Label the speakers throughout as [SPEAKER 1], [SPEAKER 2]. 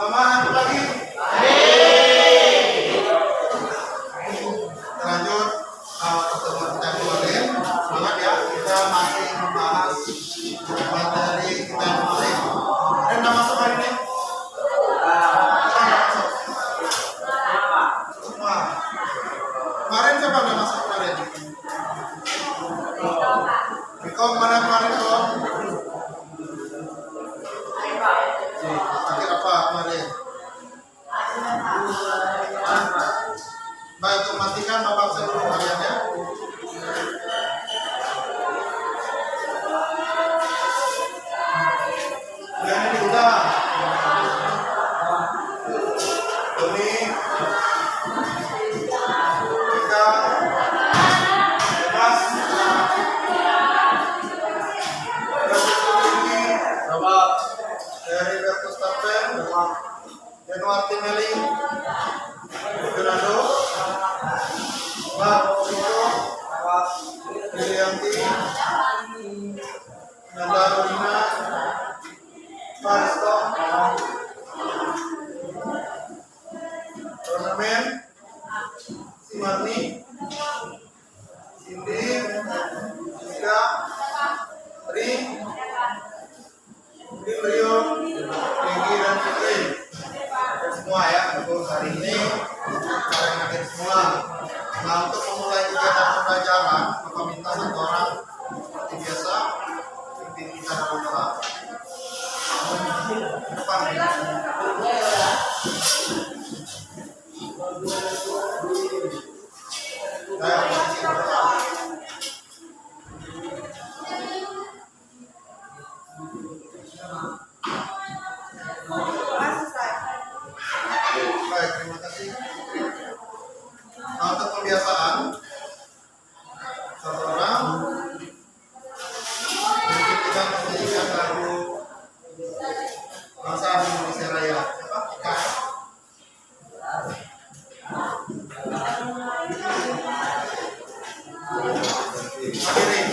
[SPEAKER 1] Mama lagi. Lanjut pertemuan kita kemarin. Semangat ya, kita masih membahas materi kita yang kemarin. Ada yang masuk hari ini? Semua. Kemarin siapa yang masuk kemarin? Miko mana kemarin kok? Akhir apa kemarin? Baik, untuk memastikan Bapak seluruh kalian ya. Yang ini udah. Ini kita bebas. Dari Bertus Tapen, Januarti Meli, Fernando, Mbak Vito, Lilianti, Nanda Rodina, Pak Resto, Ornamen, Simarni, Cindy, Siska, Tri, Rio, Tinggi dan Fitri. Semua ya, untuk hari ini kita hadir semua. Nah, untuk memulai kegiatan pembelajaran, Bapak minta satu orang seperti biasa pimpin kita dalam doa. Depan ya. Saya posisi berdoa. Baik, terima kasih. Nah, untuk pembiasaan, satu orang mungkin kita menyanyikan lagu bangsa Indonesia Raya. Siapa? Ika. Hadirin.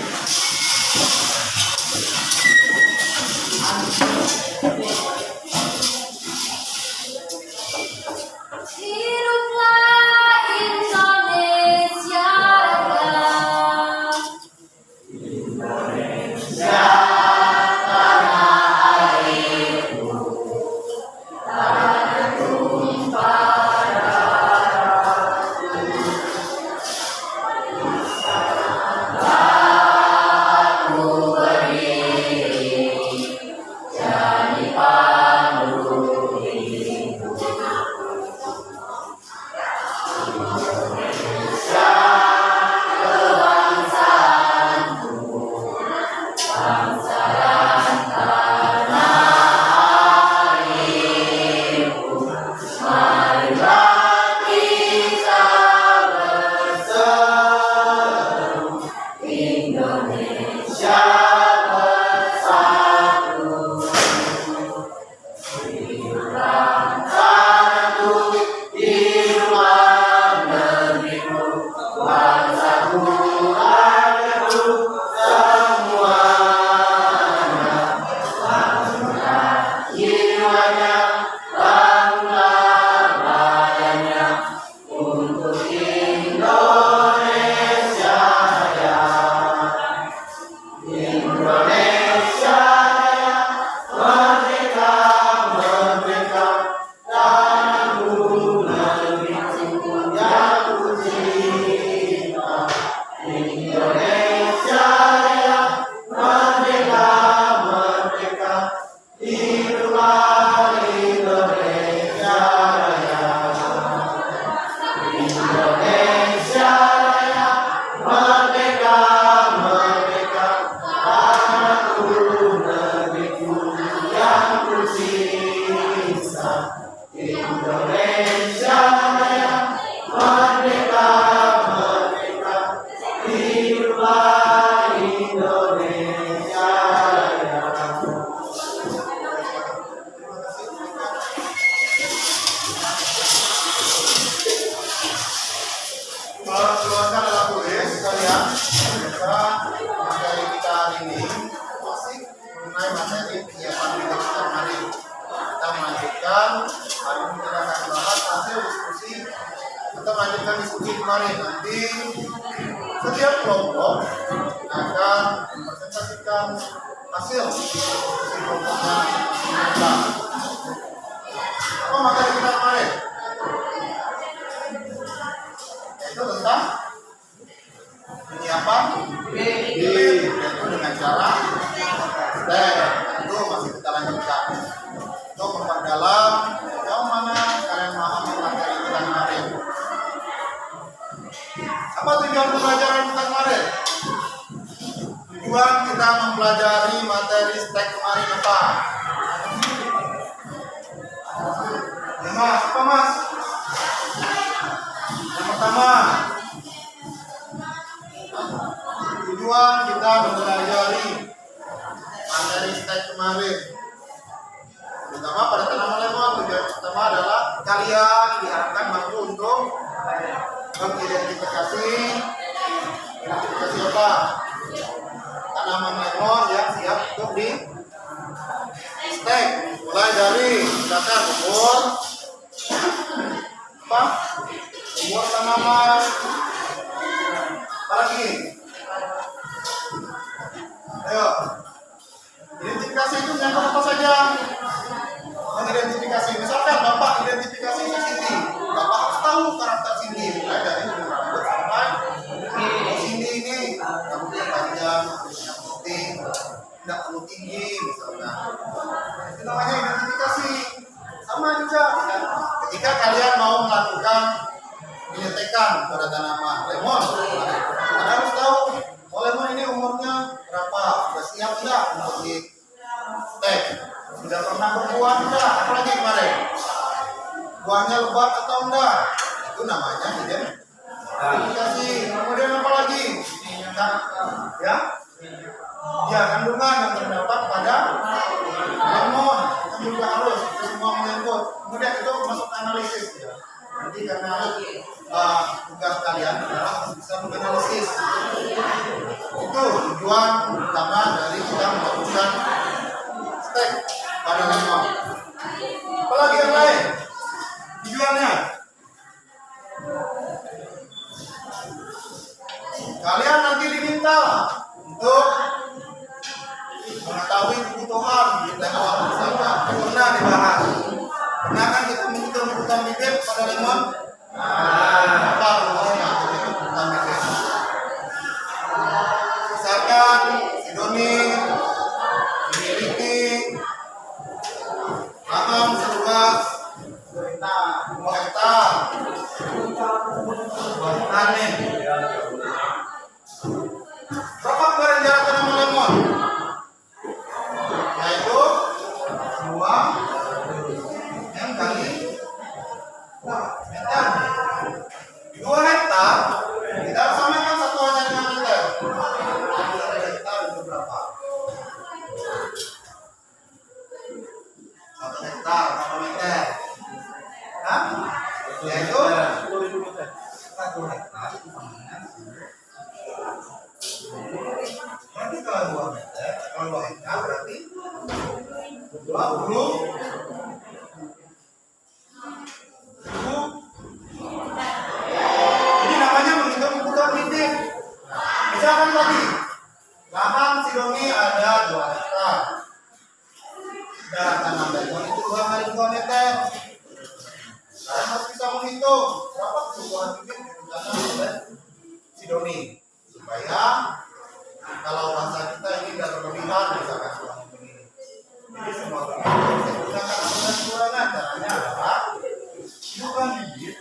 [SPEAKER 1] kita diskusi kemarin, nanti setiap kelompok akan mempresentasikan hasil kelompoknya. Apa materi kita kemarin? Itu tentang ini apa? Itu dengan cara step. Itu masih kita lanjutkan. Untuk memperdalam jauh mana kalian memahami materi kita kemarin. Apa tujuan pembelajaran kita kemarin? Tujuan kita mempelajari materi stek kemarin apa? Ya mas, apa mas? Yang pertama, tujuan kita mempelajari materi stek kemarin. Pertama pada tanaman lemon, tujuan pertama adalah kalian diharapkan mampu untuk mengidentifikasi apa? Tanaman lemon yang siap untuk di stek. Mulai dari misalkan umur apa? Umur tanaman. Apa lagi? Ayo. Identifikasi itu menyangkut apa saja? Mengidentifikasi. Misalkan Bapak identifikasi Cindy. Bapak harus tahu karakter Cindy. Mulai dari umur rambut sampai Cindy ini rambutnya panjang, rambutnya putih, tidak terlalu tinggi misalnya. Itu namanya identifikasi. Sama juga kan? Ketika kalian mau melakukan penyetekan pada tanaman lemon, kalian harus tahu oh lemon ini umurnya berapa, sudah siap tidak untuk di stek, sudah pernah berbuah tidak, apalagi kemarin buahnya lebat atau enggak, itu namanya identifikasi. Kemudian apa lagi? Ya kandungan yang terdapat pada lemon itu juga harus itu semua menyangkut. Kemudian itu masuk analisis ya. Nanti karena tugas kalian adalah bisa menganalisis. Itu tujuan utama dari kita melakukan stek pada lemon. Apalagi yang lain tujuannya? Kalian nanti diminta untuk mengetahui kebutuhan di lemon. Misalnya pernah dibahas. Pernah kan kita membutuhkan bibit pada lemon? Apa rumusnya untuk kebutuhan bibit? Misalkan si Doni memiliki lahan seluas 2 hektar buat panen. Berapa kemarin jarak tanaman lemon? Yaitu 2 yang kali meter. 2 hektar kita samakan satuannya dengan meter. 1 hektar itu berapa? 1 hektar berapa meter? Hah? Yaitu 1 hektar itu sama dengan berarti kalau 2 meter, kalau 2 hektar berarti 20 ini namanya menghitung kebutuhan bibit. Misalkan tadi lahan si Doni ada 2 hektar. Jarak tanam lemon itu 2 kali 2 meter. Kalian harus bisa menghitung berapa kebutuhan bibit yang ditanam oleh si Doni supaya kalau bahasa kita ini tidak berlebihan misalkan seperti ini. Jadi semua bisa digunakan dengan kekurangan. Caranya adalah bukan bibit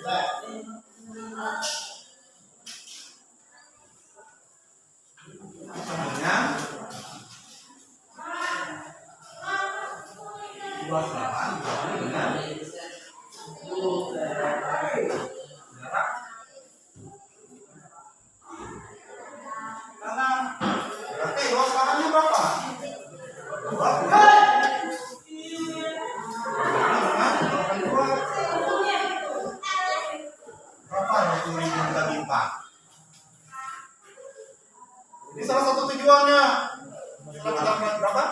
[SPEAKER 1] kemudian luas lahan dengan jarak tanam. Berarti luas lahannya berapa? 2 berapa 20.000 dibagi 4? Ini salah satu tujuannya. Kita katakan berapa?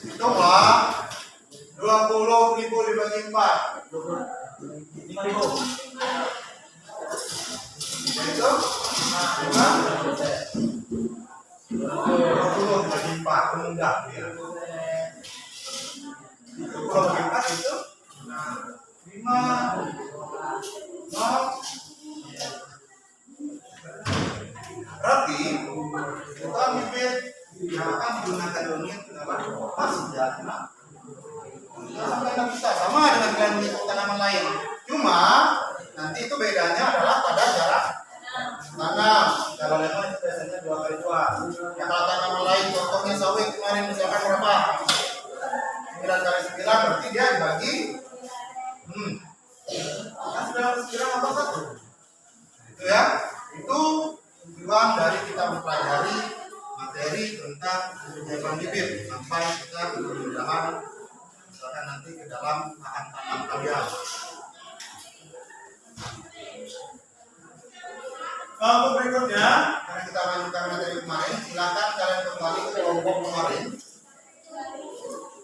[SPEAKER 1] Itulah 20.000 dibagi 4. 5.000. Itu 20 bagi 4 enggak ya. Itu kalau bagi 4 itu 5 0. Berarti kita ambil yang akan menggunakan unit apa? Pas senjata. Sampai nggak bisa sama dengan tanaman lain. Cuma nanti itu bedanya adalah pada jarak tanam. Kalau lemon itu biasanya 2x2. Ya kalau tanaman lain contohnya sawit kemarin misalkan berapa? 9x9 berarti dia dibagi. Kan 9x9 apa satu? Itu ya. Itu tujuan dari kita mempelajari materi tentang penyiapan bibit sampai kita mudah-mudahan misalkan nanti ke dalam lahan tanam kalian. Untuk berikutnya, karena kita lanjutkan materi kemarin, silakan kalian kembali ke kelompok kemarin.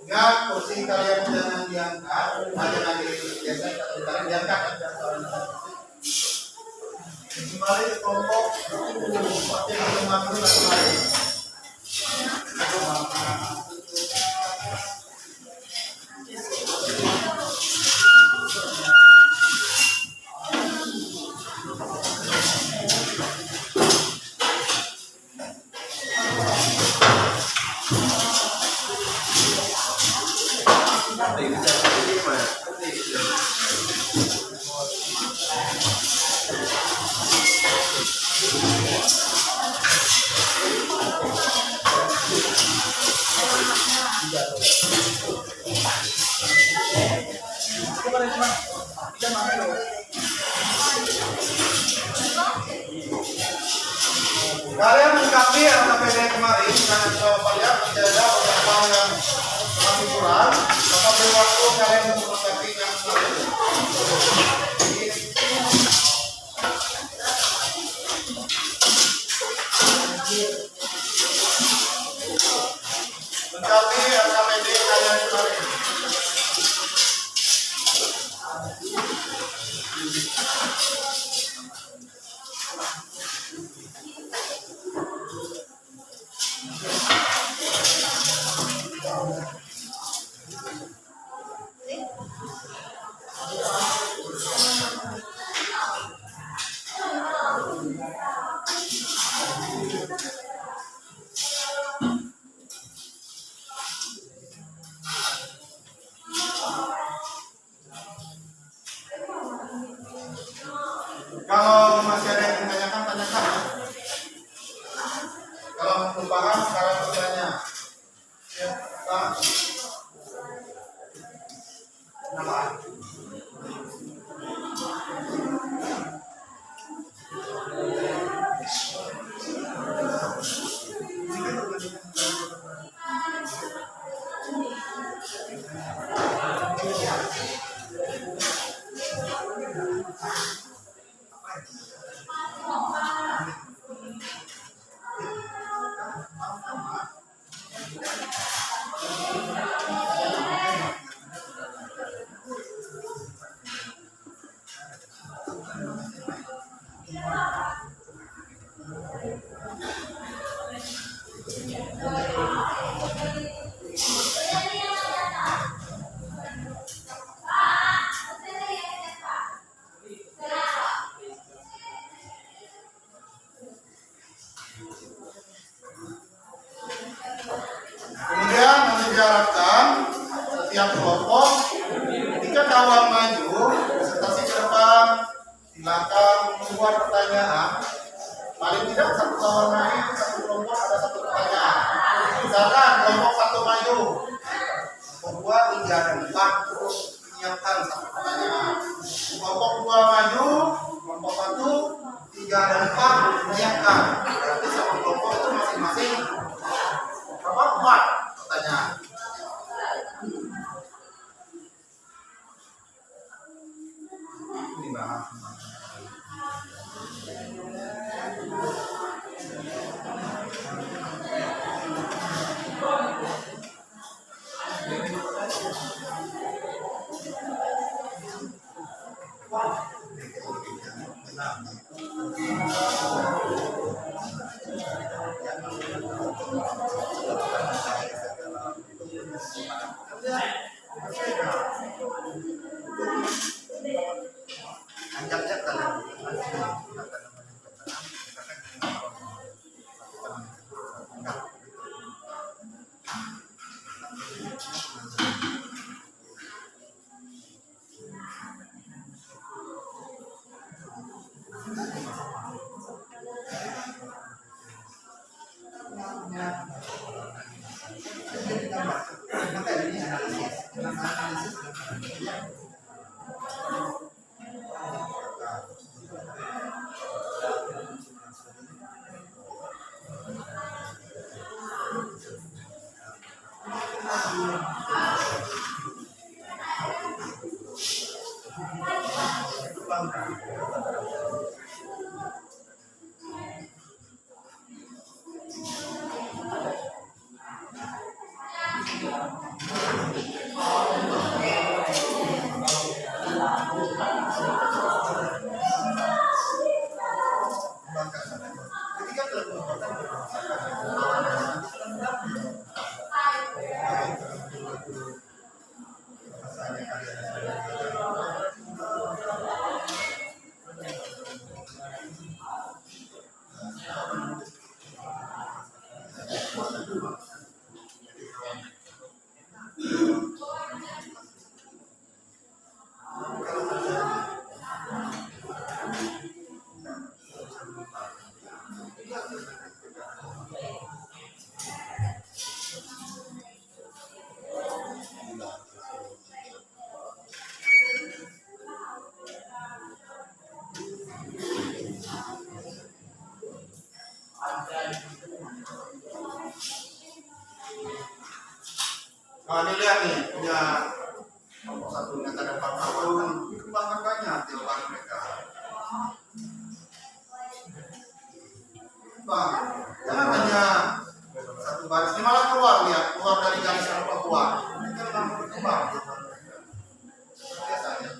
[SPEAKER 1] Ingat, kursi kalian jangan diangkat, jangan digeser, kalian diangkat. Kembali ke kelompok seperti yang kemarin kemarin. Kalian mengkapi LKPD kemarin karena jawaban ya tidak ada beberapa yang masih kurang, maka beri waktu kalian untuk mengkapi yang kemarin. Mengkapi LKPD kalian kemarin. Kalau masih ada yang menanyakan, tanyakan. Kalau belum paham, sekarang bertanya. Ya, Pak. Nama? Kemudian nanti diharapkan setiap kelompok ketika kawan maju presentasi ke depan, silakan membuat pertanyaan. Paling tidak satu kawan maju, satu kelompok ada satu pertanyaan. Misalkan kelompok satu maju, kelompok 2, 3, dan 4 menyiapkan satu pertanyaan. Kelompok 2 maju, kelompok 1, 3, dan 4 menyiapkan. Berarti satu kelompok itu masing-masing berapa? 4 pertanyaan. Ini bahas. Anjaknya kalian Nah, ini lihat nih, punya satu meter 4 tahun, dikembangkan banyak di orang mereka. Bang, jangan hanya satu baris, ini malah keluar lihat, keluar dari garis yang keluar. Ini kan memang berkembang. Biasanya.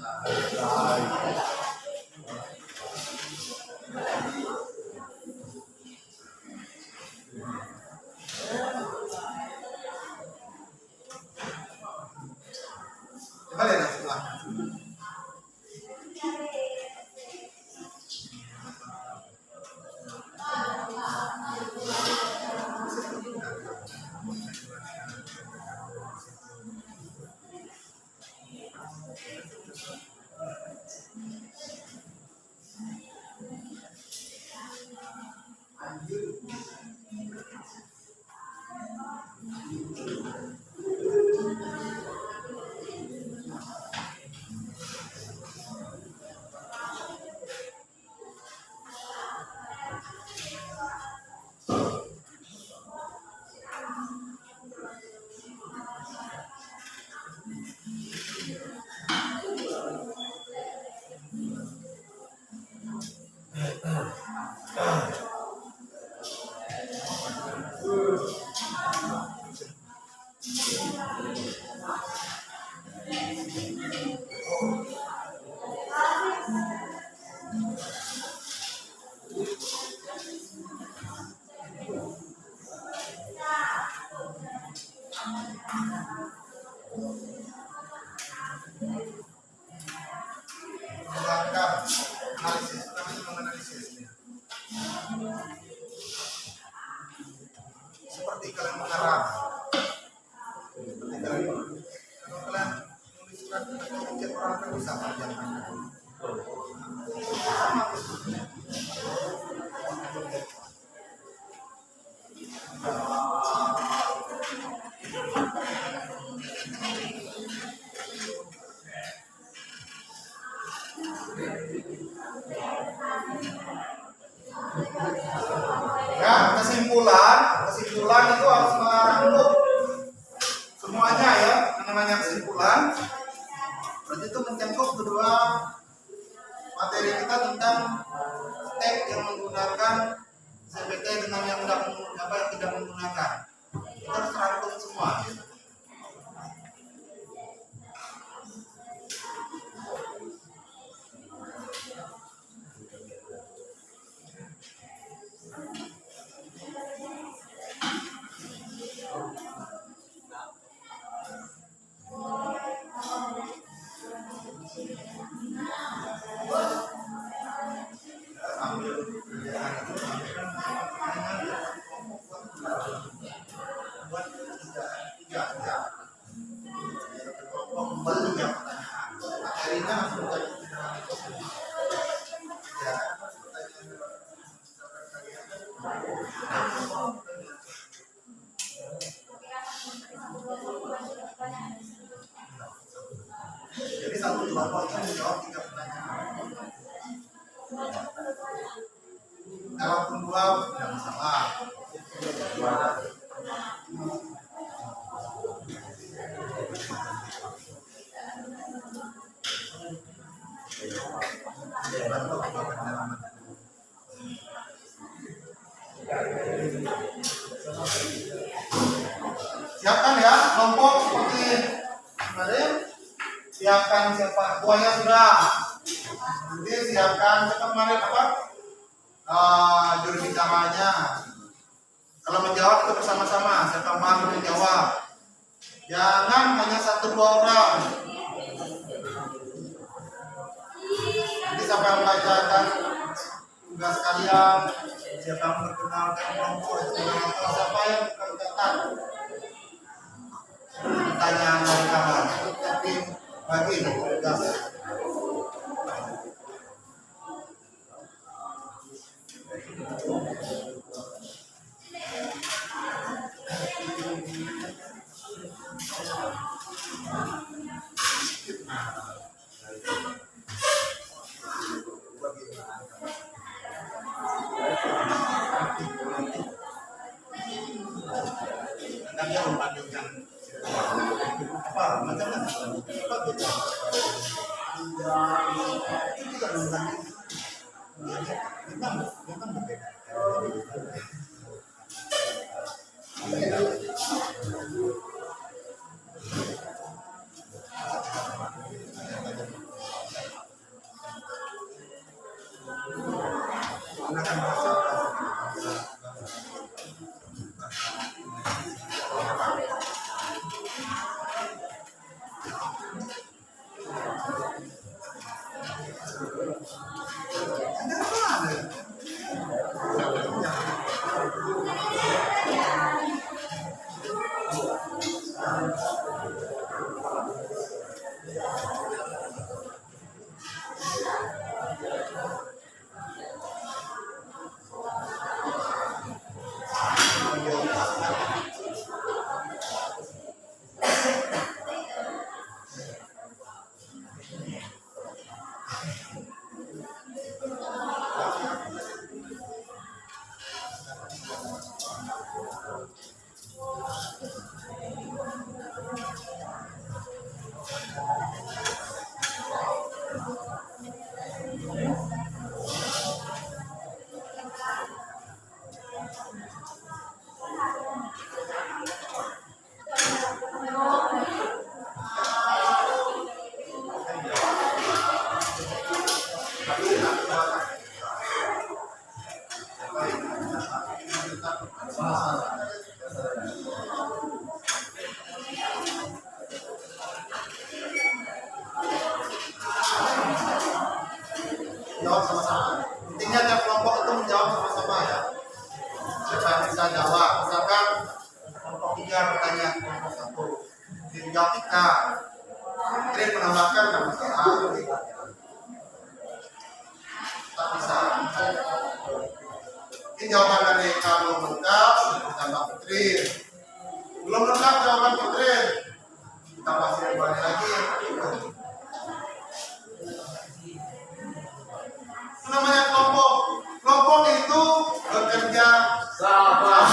[SPEAKER 1] Coba lihat yang sebelah. Analisis, namanya menganalisis. Seperti kalian mengarang. Seperti kalian, kalau kalian menulis surat atau mungkin orang kan bisa panjangkan. Ya, kesimpulan itu harus merangkum semuanya ya. Yang namanya kesimpulan berarti itu mencakup kedua materi kita tentang step yang menggunakan CPT dengan yang tidak menggunakan. Kita harus rangkum semua. kelompok itu menjawab 3 pertanyaan. Kalaupun 2 tidak masalah. Siapkan ya kelompok seperti kemarin. Siapkan siapa kuahnya sudah. Nanti siapkan siapa kemarin apa? Juru bicaranya. Kalau menjawab itu bersama-sama. Siapa mau menjawab? Jangan hanya 1-2 orang. Nanti siapa yang membacakan tugas kalian, siapa yang memperkenalkan kelompok itu, siapa yang berkaitan pertanyaan dari kamar, tapi bagi tugas. Dia memanggilkan apa macam-macam Jawab sama-sama. Intinya tiap kelompok itu menjawab sama-sama ya. Siapa yang bisa jawab? Misalkan kelompok 3 bertanya kelompok 1. Dijawab 3. Tren menambahkan nggak masalah. Tak bisa. Ini jawaban dari kalau lengkap ditambah Putri. Belum lengkap jawaban Putri. Kita masih kembali lagi. Namanya kelompok. Kelompok itu bekerja sama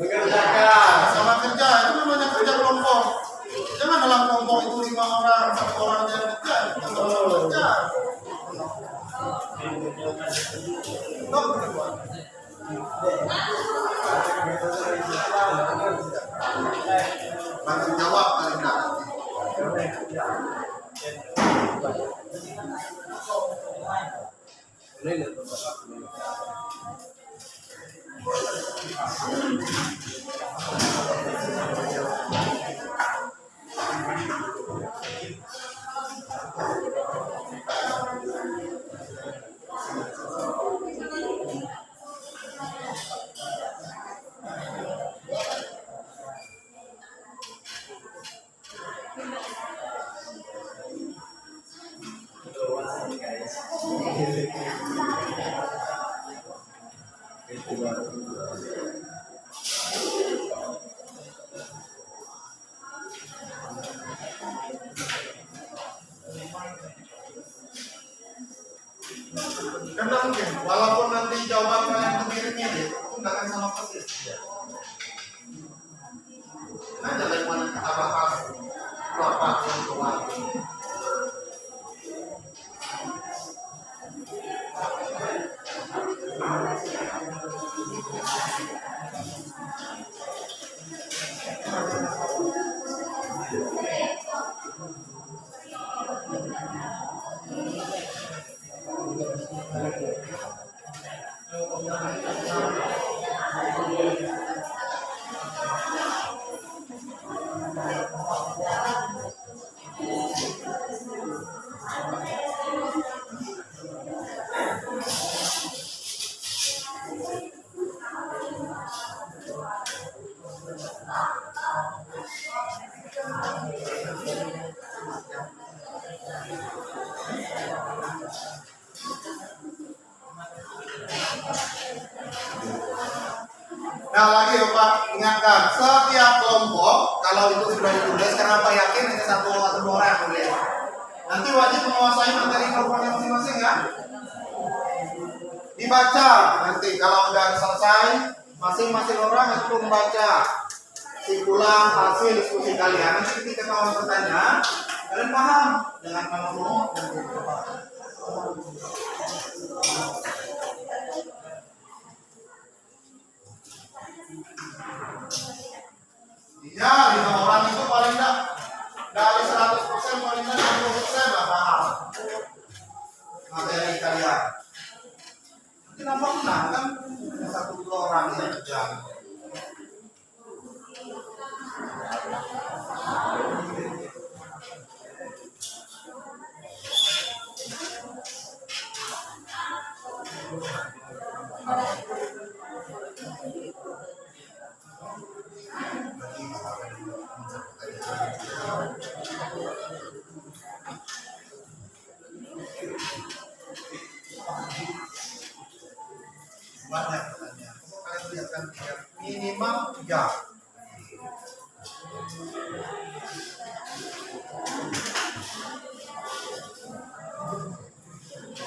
[SPEAKER 2] mengerjakan
[SPEAKER 1] sama kerja. Itu namanya kerja kelompok. Jangan dalam kelompok itu 5 orang, 1 orang yang kerja. Kerja. Bantu jawab paling enggak. kita bahas beberapa keuntungan. Nah lagi Bapak ingatkan, setiap kelompok kalau itu sudah ditulis, karena Bapak yakin hanya satu atau dua orang yang tulis, nanti wajib menguasai materi kelompoknya masing-masing ya. Dibaca nanti kalau udah selesai, masing-masing orang itu membaca simpulan hasil diskusi kalian. Nanti ketika kawan bertanya, kalian paham dengan menurut dan beberapa. Ya, 5 orang itu paling enggak dari 100% paling enggak 60% lah paham materi kalian. Kenapa menang kan 1-2 orang yang kerja. Banyak pertanyaan. Kalian lihatkan minimal 3.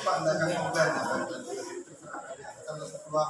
[SPEAKER 1] Pak, anda akan komplain apa? Kalau keluar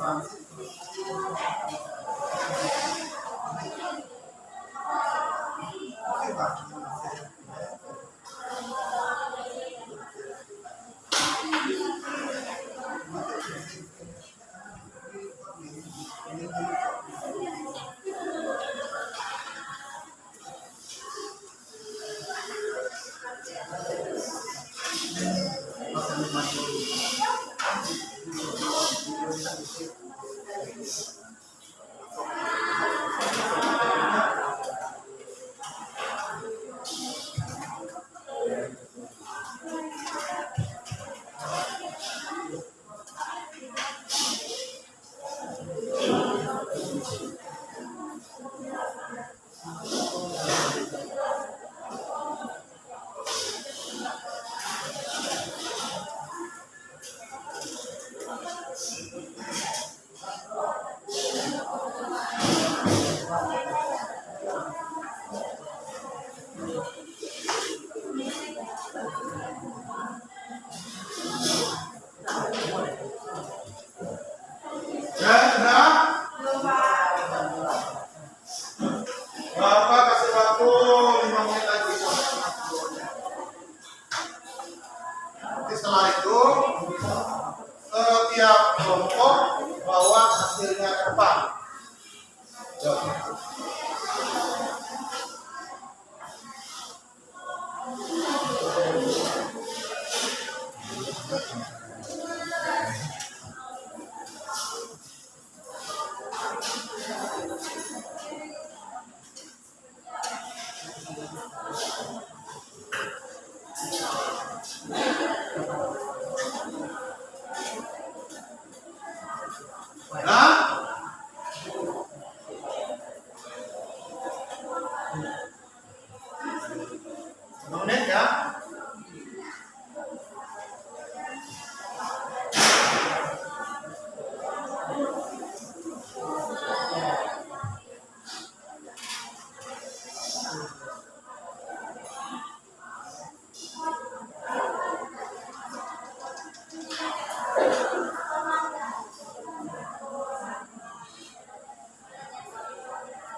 [SPEAKER 1] Ya, sudah. Bapak kasih waktu 5 menit lagi. Nanti setelah itu setiap kelompok bawa hasilnya ke depan. Nah, 5 menit ya.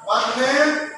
[SPEAKER 1] Menit.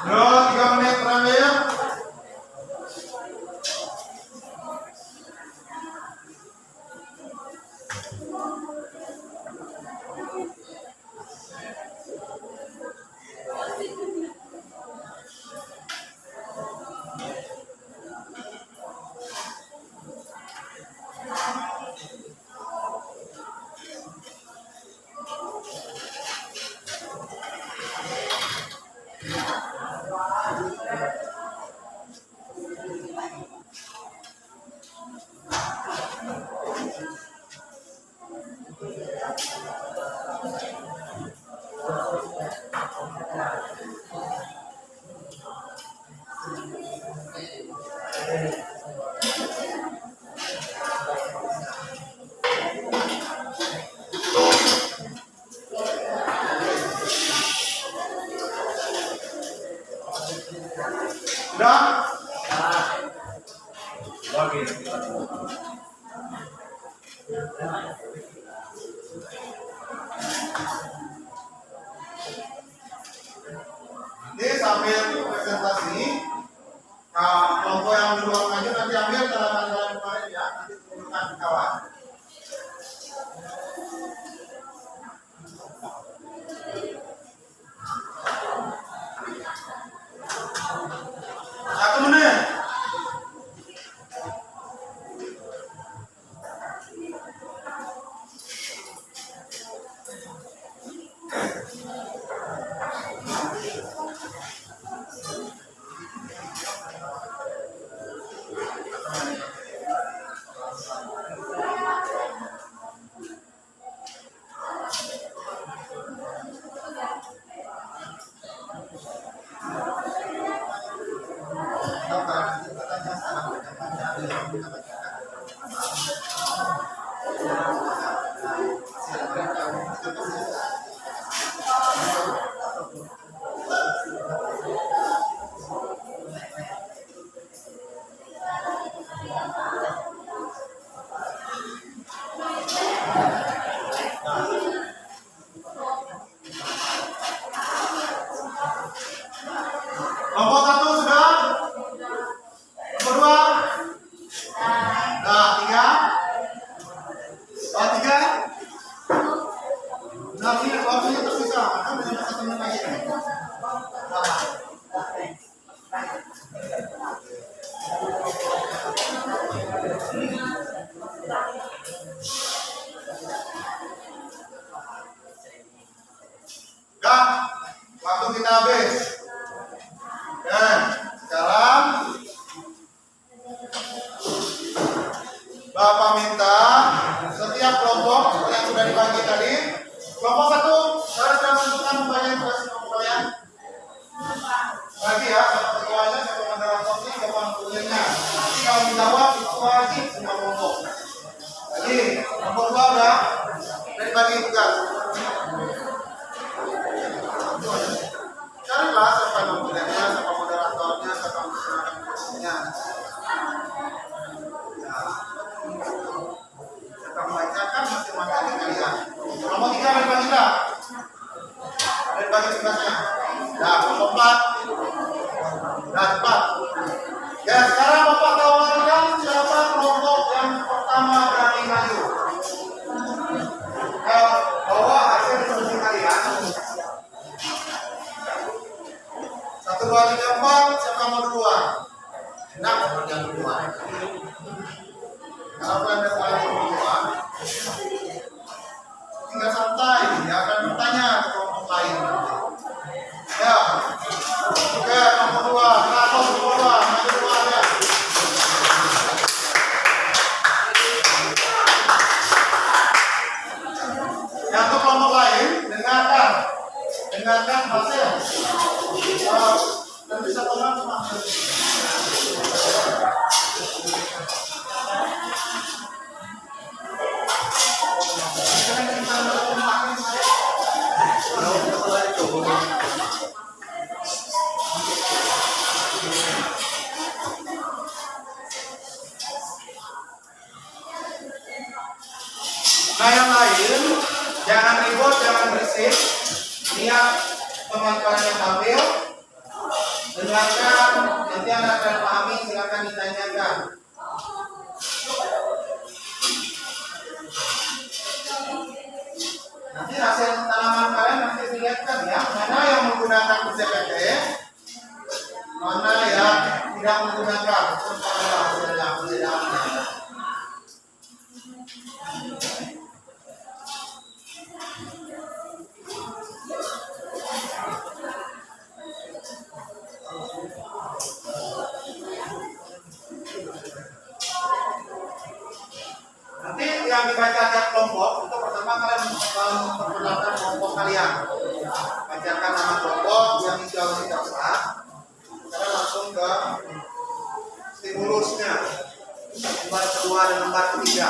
[SPEAKER 1] Yo, 3 menit terakhir. Sudah? Oke. Ini sambil presentasi, kelompok yang di luar maju nanti ambil kawan. Satu menit. Kelompok satu sudah? Nomor dua? Nah, tiga? Oh, tiga? Nah, ini waktunya tersisa. Kan bisa satu menit lagi. Nah. Dah, waktu kita habis. Dan sekarang Bapak minta setiap kelompok yang sudah dibagi tadi, kelompok satu, saya sudah menentukan pembagian tugas kelompok kalian. Bagi ya, siapa ketuanya, siapa moderatornya, siapa pengulinya. Nanti kalau dijawab itu wajib semua kelompok. Lagi, kelompok dua udah dibagi tugas. Carilah siapa pengulinya, siapa moderatornya, siapa pengulinya. Membacakan masing-masing kalian. Nomor 3 ada bagi enggak? Ada bagi tugasnya. Nah, nomor 4. Nah, 4. Ya, sekarang Bapak tawarkan siapa kelompok yang pertama berani maju. Bawa hasil diskusi kalian. 1, 2, 3, 4. Siapa mau duluan? Enak kalau yang duluan. Kalau Anda salah duluan, tinggal santai, dia akan bertanya ke kelompok lain. Ya, oke, nomor 2, kenapa nomor 2, maju 2 ya. Yang untuk kelompok lain, dengarkan hasil. Dan bisa tolong mengambil. Nah, yang lain jangan ribut, jangan berisik. Lihat teman-teman yang tampil, dengarkan, nanti Anda akan pahami, silakan ditanyakan. Nanti hasil tanaman kalian nanti dilihatkan ya, mana yang menggunakan PCPT, mana yang tidak menggunakan. Hasilnya. Nanti yang dibaca tiap kelompok itu pertama kalian memperkenalkan kelompok kalian. Bacakan nama kelompok yang jauh tidak sah. Kita langsung ke stimulusnya. Lembar kedua dan lembar ketiga.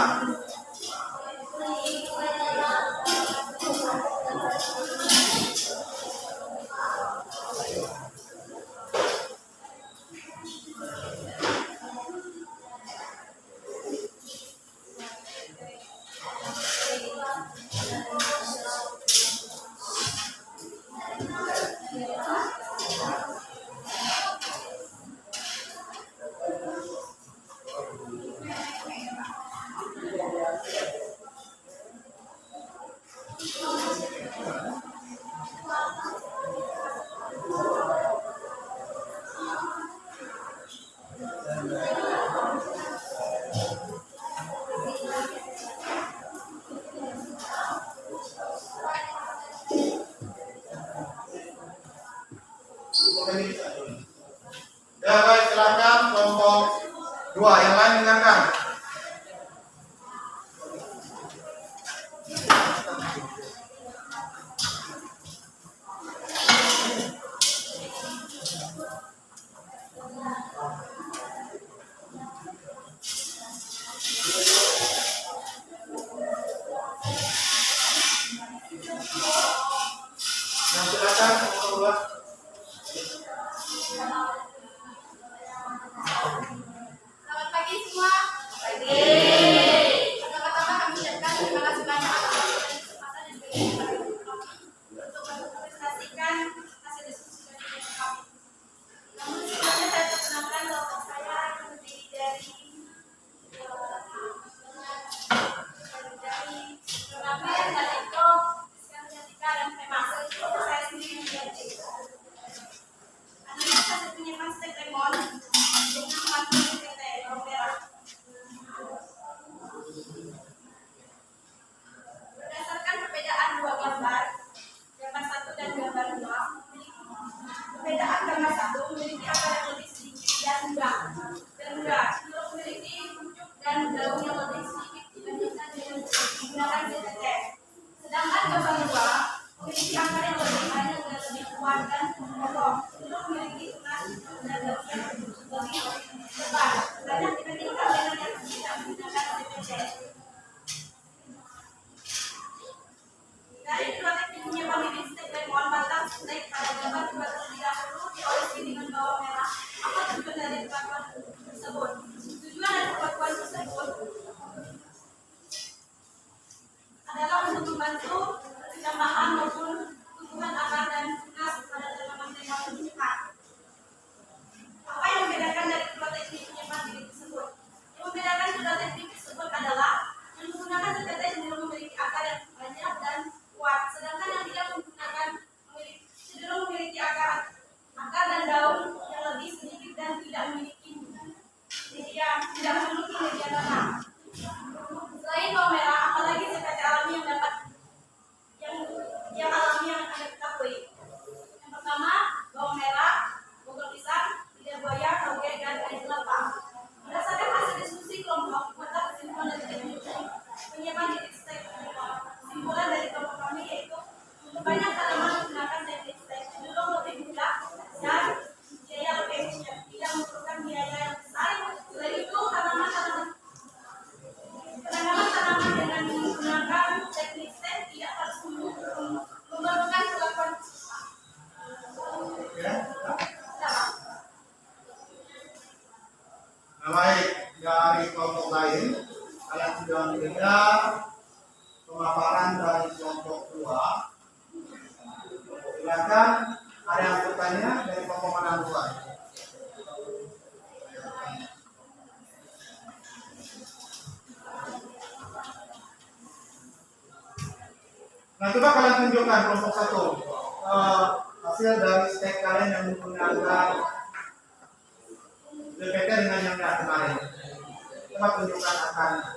[SPEAKER 1] Dua, yang lain dengarkan. Yang silakan nomor dua.
[SPEAKER 3] Selamat pagi semua. Pagi. Pertama-tama kami ucapkan terima kasih banyak atas kesempatan yang diberikan kepada kami untuk mempresentasikan hasil diskusi dari kami. Namun sebelumnya saya perkenalkan kelompok saya yang terdiri dari Rafael dan Eko, Rizka dan Femas. Saya sendiri menjadi analis hasil penyimpanan stek lemon dengan manfaat PT Romera. Berdasarkan perbedaan dua gambar, gambar 1 dan gambar 2, perbedaan gambar 1 memiliki akar yang lebih sedikit dan enggak, cenderung memiliki pucuk dan daun yang lebih sedikit dibandingkan dengan menggunakan CTT. Sedangkan gambar 2 memiliki akar yang lebih banyak dan lebih kuat dan kokoh, cenderung memiliki tunas dan daun yang lebih lebar, banyak dibandingkan dengan yang tidak menggunakan CTT. Dari dua teknik penyimpanan bibit stek lemon batang stek pada gambar 2 terlebih dahulu diolesi dengan bawang merah. Apa tujuan dari perpaduan tersebut? Tujuan dari perpaduan tersebut adalah untuk membantu penambahan maupun tumbuhan akar dan tunas pada tanaman-tanaman penyimpanan. Apa yang membedakan dari kedua teknik penyimpanan bibit tersebut? Yang membedakan kedua teknik tersebut adalah yang menggunakan CTT cenderung memiliki akar yang banyak dan kuat, sedangkan yang tidak menggunakan cenderung memiliki akar dan daun yang lebih sedikit dan tidak memiliki media tanam. Selain bawang merah, apalagi CTT alami yang dapat yang alami yang Anda ketahui. Yang pertama, bawang merah, bogor pisang, lidah buaya, toge, dan air kelapa. Berdasarkan hasil diskusi kelompok, maka kesimpulan dari teknik penyimpanan bibit stek kesimpulan dari kelompok kami yaitu untuk banyak tanaman menggunakan teknik stek cenderung lebih mudah dan biaya lebih efisien, tidak memerlukan biaya yang besar. Selain itu, penanaman-tanaman dengan menggunakan teknik stek tidak harus memerlukan perlakuan
[SPEAKER 1] Nah, baik, dari kelompok lain, kalian sudah mendengar pemaparan dari kelompok 2. Silakan, ada yang bertanya dari kelompok mana dua? Nah, coba kalian tunjukkan kelompok 1 hasil dari stek kalian yang menggunakan BPT dengan yang kemarin. Coba tunjukkan akarnya.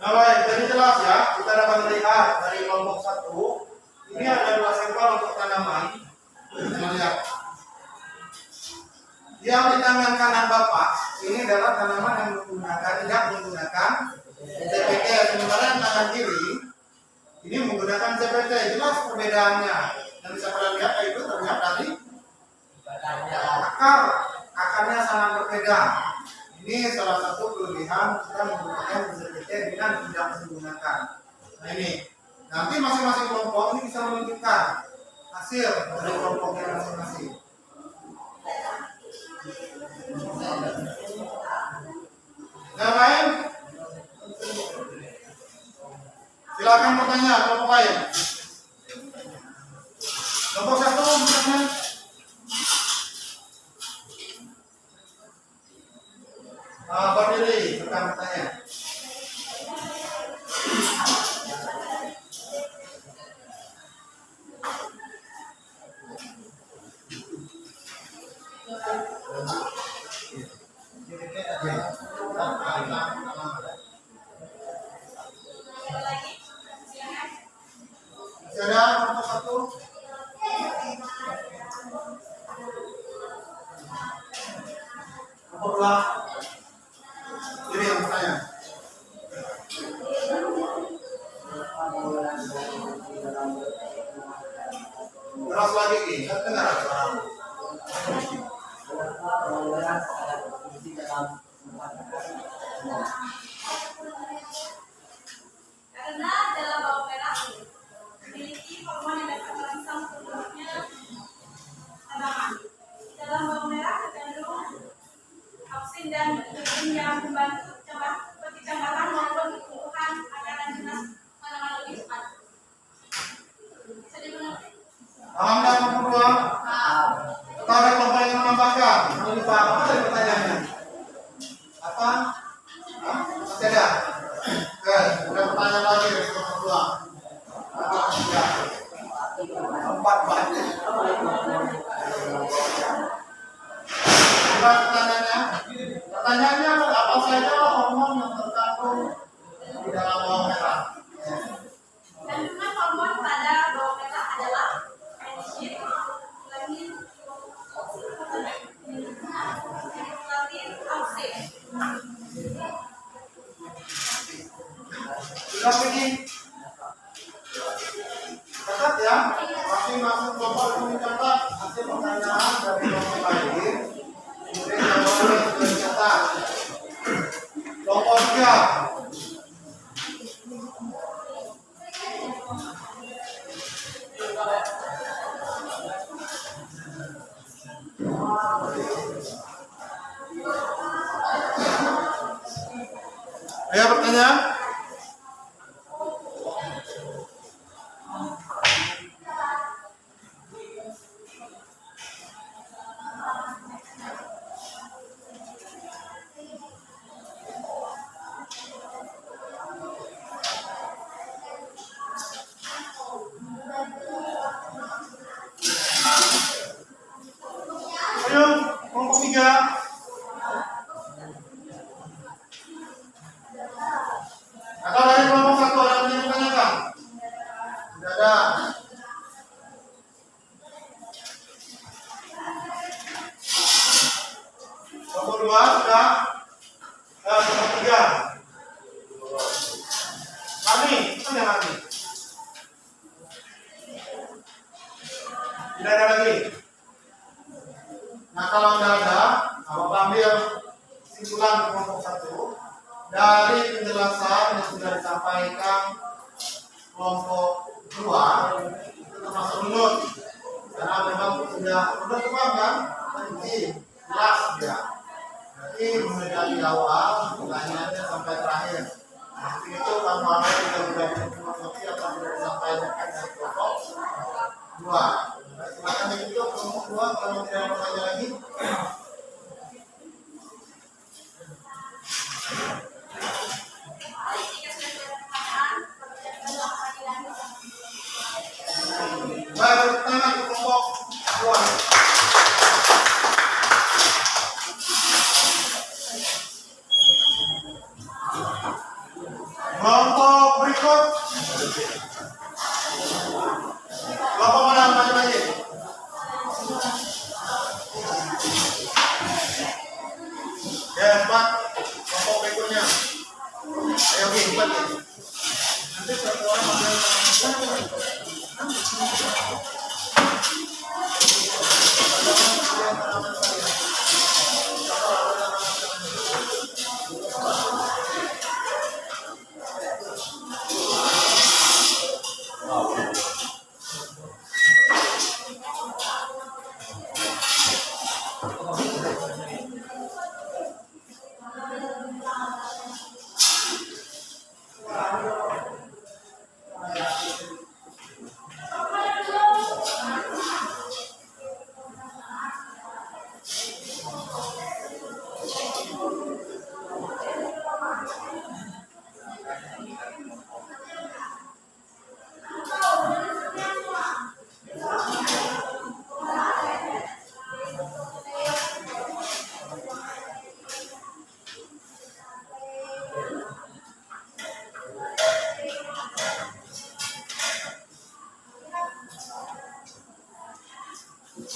[SPEAKER 1] Nah, baik, jadi jelas ya, kita dapat melihat dari kelompok 1 ini ada 2 sampel untuk tanaman. Kita lihat. Yang di tangan kanan Bapak ini adalah tanaman yang tidak menggunakan CPT, sementara yang tangan kiri ini menggunakan CPT. Jelas perbedaannya. Dan bisa kalian lihat itu terlihat dari akarnya sangat berbeda. Ini salah satu kelebihan kita menggunakan CPT dengan tidak menggunakan. Nah, ini nanti masing-masing kelompok ini bisa menunjukkan hasil dari kelompoknya masing-masing. Yang lain? Silakan bertanya kelompok lain. Kelompok 1 bertanya. Berdiri, silakan bertanya. Masih ada kelompok 1? Kelompok 2? Ini yang bertanya. Keras lagi nih, kan dengar suara.
[SPEAKER 3] Karena dalam bawang merah memiliki hormon yang dapat merangsang tumbuhnya tanaman. Dalam bawang merah terkandung auksin dan ginseng yang membantu percepatan maupun pertumbuhan akar dan tunas tanaman lebih cepat. Bisa dimengerti?
[SPEAKER 1] Paham dan kelompok 2? Atau ada kelompok yang menambahkan? Belum paham, apa tadi pertanyaannya? Apa? Hah? Masih ada? Oke, ada pertanyaan lagi dari kelompok 2. Kelompok 3. 4 banyak. Pertanyaannya? Pertanyaannya apa saja hormon yang terkandung di dalam bawang merah?
[SPEAKER 3] Kandungan hormon pada bawang merah adalah methionine, lamin, auksin.
[SPEAKER 1] Sudah pergi? Catat ya, masing-masing kelompok itu mencatat hasil pertanyaan dari kelompok lain. Kemudian jawabannya sudah dicatat. Kelompok 3. Ayo bertanya. Ayo, kelompok 3. Atau dari kelompok 1 ada yang ditanyakan? Tidak ada. Kelompok 2 sudah. Kelompok 3. Kami, mana kami? Tidak ada lagi. Nah, kalau tidak ada, Bapak ambil kesimpulan kelompok 1 dari penjelasan yang sudah disampaikan kelompok 2 itu termasuk menurut, karena memang sudah paham kan? Nanti jelas ya. Berarti mulai dari awal pertanyaannya sampai terakhir. Nanti itu kamu harus sudah filosofi atau sudah disampaikan dari kelompok 2. Silakan ditutup kelompok 2 kalau tidak ada pertanyaan lagi. Baik, pertama ke kelompok 2. Kelompok berikut. Kelompok mana maju lagi? Ya, 4. Kelompok berikutnya. Ayo, Ki, 4. Nanti satu orang ambil. Kelompok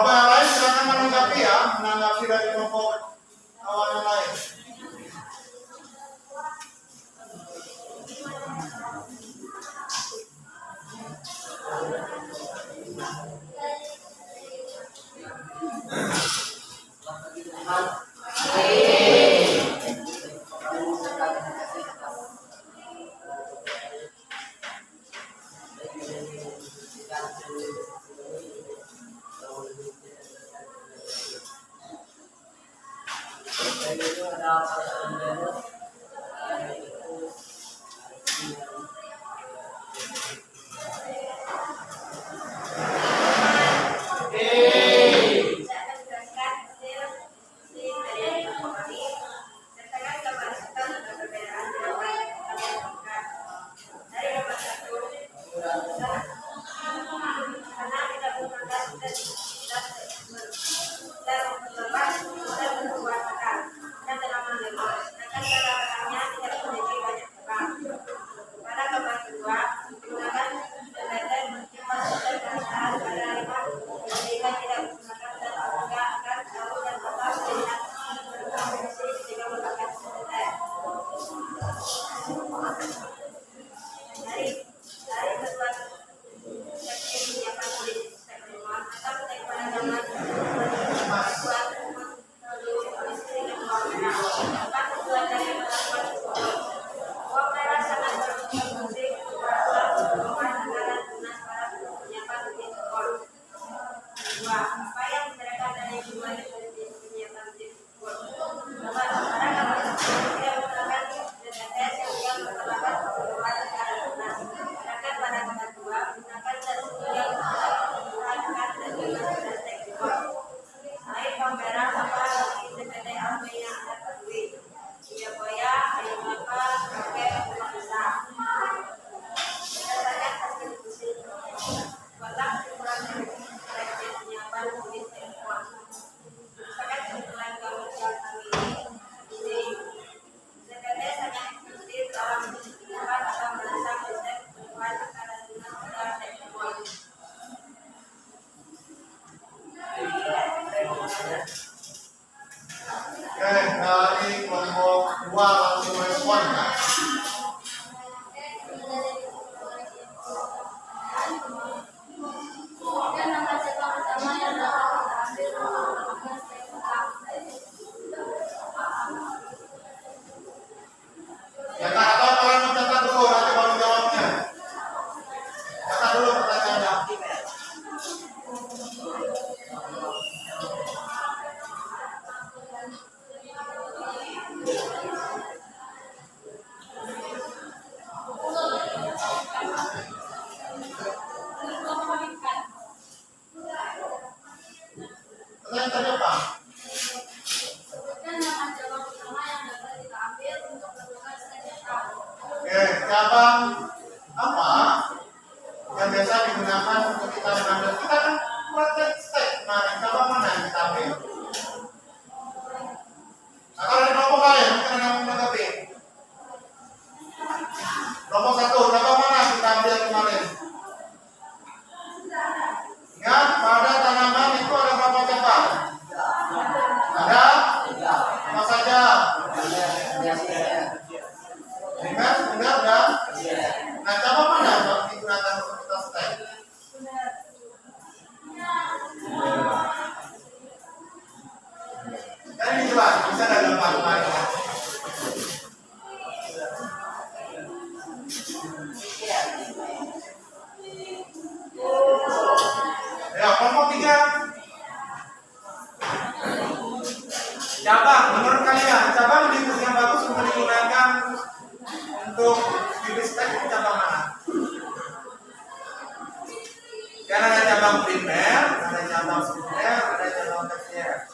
[SPEAKER 1] yang lain silakan menanggapi ya, menanggapi dari kelompok kawan yang lain. Dari kelompok 2 langsung respon ya. Ya Kak, atau kalian mencatat dulu nanti baru jawabnya. Catat dulu pertanyaannya. Pertanyaan tadi apa? Oke, cabang apa yang biasa digunakan untuk kita mengambil? Kita kan buatkan step kemarin, cabang mana yang kita ambil? Nah, kalau ada kelompok lain, mungkin ada yang menanggapi. Kelompok 1, cabang mana yang kita ambil kemarin? Ingat, pada tanaman itu ada berapa cabang? Ada? Apa saja? Ingat, benar dan? Nah, cabang mana yang digunakan untuk kita step? Kan ini coba, bisa ada gambar kemarin ya? Ya, kelompok 3. Cabang, menurut kalian, cabang yang bagus untuk digunakan untuk bibit stek itu cabang mana? Karena ada cabang primer, ada cabang sekunder, ada cabang tersier.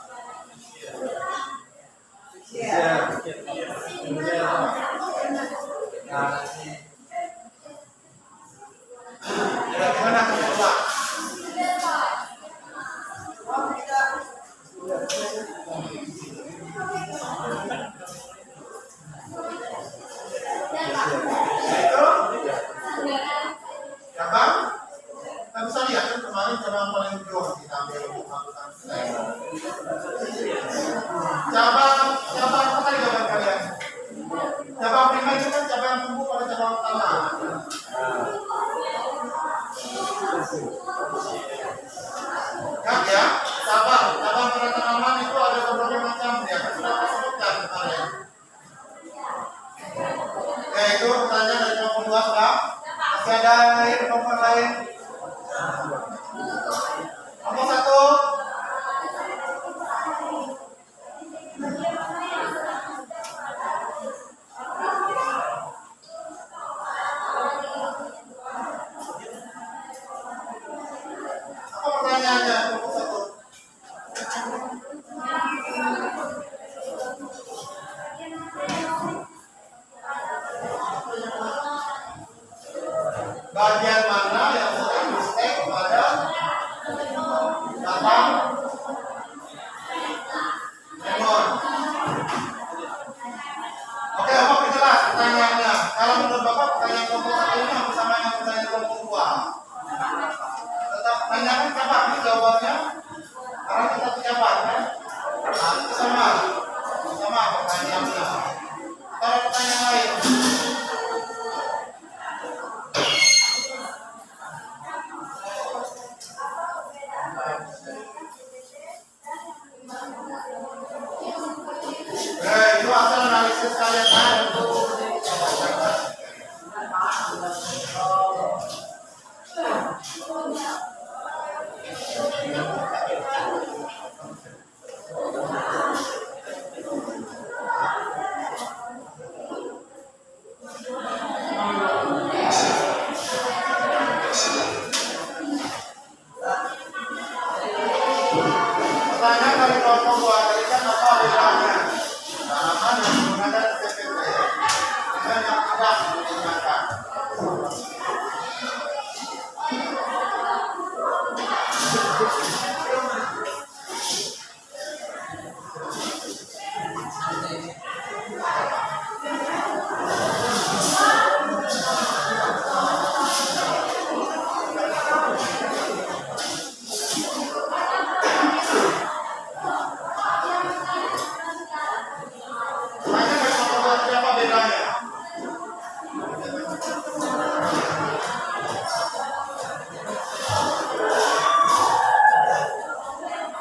[SPEAKER 1] Nah, gimana kedua? cabang paling ujung kita ambil untuk melakukan tes. Cabang apa tadi cabang kalian? Cabang prima itu kan cabang tumbuh pada cabang utama. Kan ya, cabang pada tanaman itu ada berbagai macam ya. Kan sudah saya sebutkan kemarin. Ya itu pertanyaan dari kelompok 2 sudah. Masih ada lain kelompok lain? Kelompok 1. Apa pertanyaannya kelompok 1? Bagian mana yang sering mistake pada batang lemon? Oke, Bapak perjelas pertanyaannya. Kalau menurut Bapak pertanyaan kelompok 1 ini hampir sama dengan pertanyaan kelompok 2. Tetap tanyakan kapan nih jawabannya? Karena kita pejabat kan? Nah, itu sama pertanyaannya. Kalau pertanyaan lain. Itu hasil analisis kalian kan untuk pertanyaan dari kelompok 2 tadi kan apa bedanya tanaman yang menggunakan PPP dan yang tidak menggunakan. Pertanyaan dari kelompok 2 tadi apa bedanya?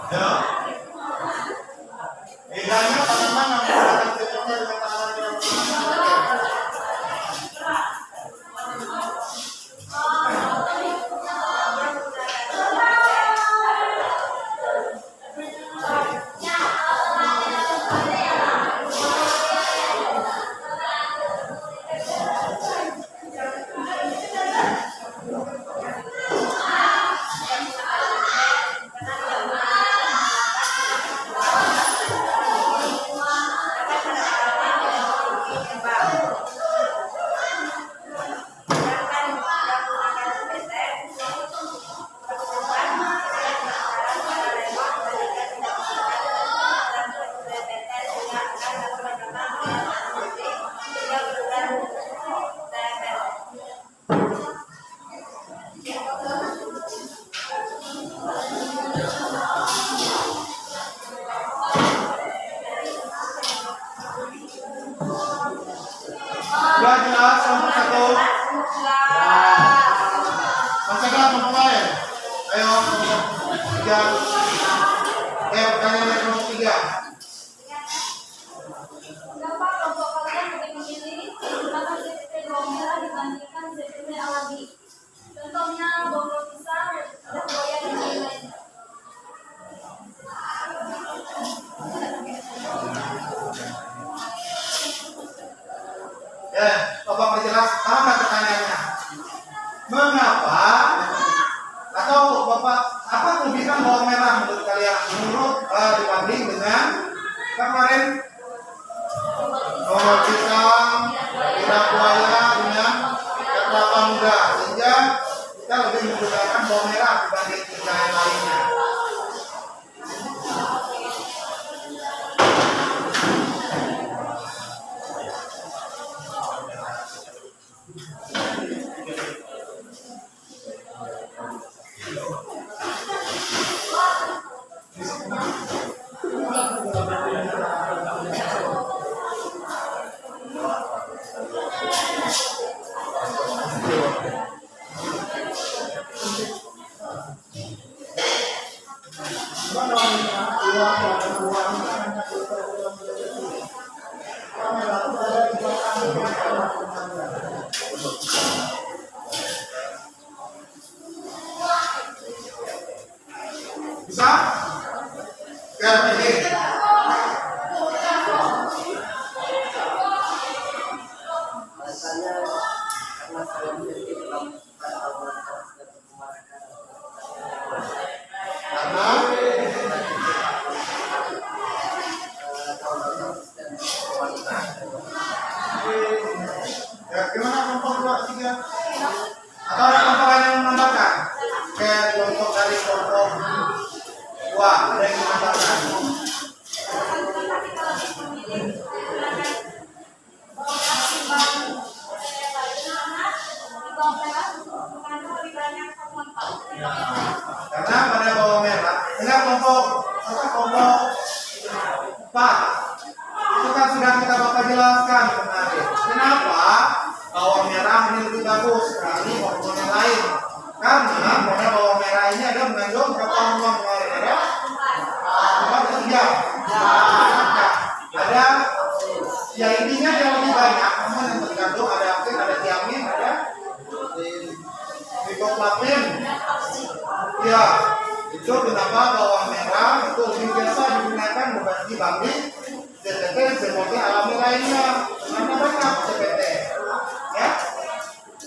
[SPEAKER 1] Ya. Bedanya tanaman yang menggunakan PPP dengan tanaman yang tidak menggunakan PPP. Sudah jelas kelompok 1? Masih ada kelompok lain? Ayo kelompok 3. Pertanyaan dari kelompok 3.
[SPEAKER 3] Kenapa kelompok kalian lebih memilih menggunakan ZPP bawang merah dibandingkan ZPP alami? Contohnya bawang robusta dan goya dan lain-lain.
[SPEAKER 1] Ya, Bapak perjelas paham nggak pertanyaannya? Mengapa atau Bapak apa kelebihan bawang merah menurut kalian dibanding dengan kemarin bawang pisang, lidah buaya dengan kelapa muda sehingga kita lebih menggunakan bawang merah dibanding yang lainnya. Bisa? Oke, ini. Ya, gimana kelompok 2, 3? Atau ada kelompok lain yang menambahkan? Kayak kelompok dari kelompok 2, ada yang menambahkan? Karena pada bawang merah, dengan kelompok 4 itu kan sudah kita bapak jelaskan kemarin. Kenapa bawang merah ini lebih bagus sekali hormon yang lain? Karena pada bawang merah ini ada mengandung berapa hormon kemarin? Ada ya intinya yang lebih banyak hormon yang terkandung, ada aktin, ada tiamin, ada riboflavin. Ya, itu kenapa bawang merah itu lebih biasa digunakan dibanding CPT seperti alami lainnya. Karena banyak CPT. Ya.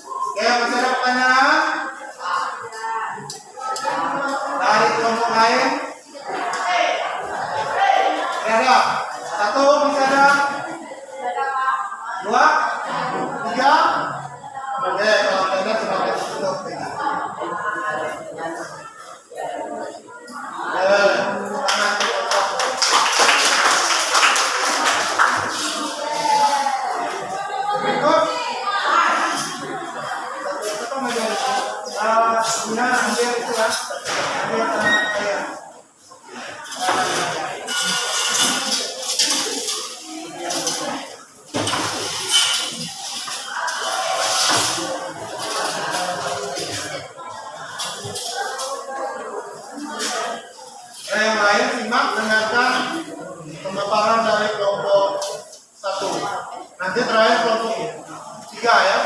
[SPEAKER 1] Oke, masih ada pertanyaan? Dari kelompok lain? Ada? 1, masih ada? 2, 3? Oke, kalau ada sebagai tutup. Yang lain simak dengarkan pemaparan dari kelompok 1. Nanti terakhir kelompok 3 ya.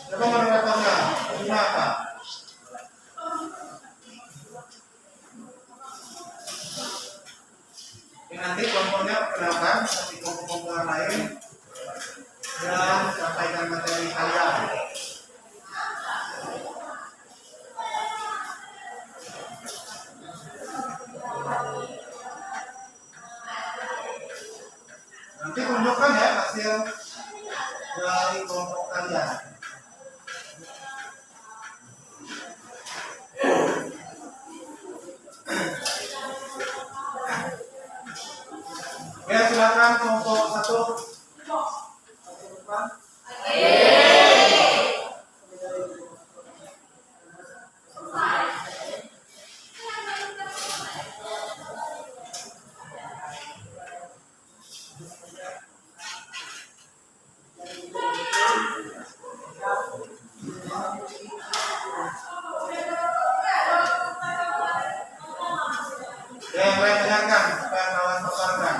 [SPEAKER 1] Coba mendengarkannya. Gimana? Nanti kelompoknya perkenalkan seperti kelompok yang lain dan sampaikan materi kalian. Nanti tunjukkan ya hasil dari kelompok kalian. Ya, silakan kelompok 1. Yang lain dengarkan, supaya kawan paparkan.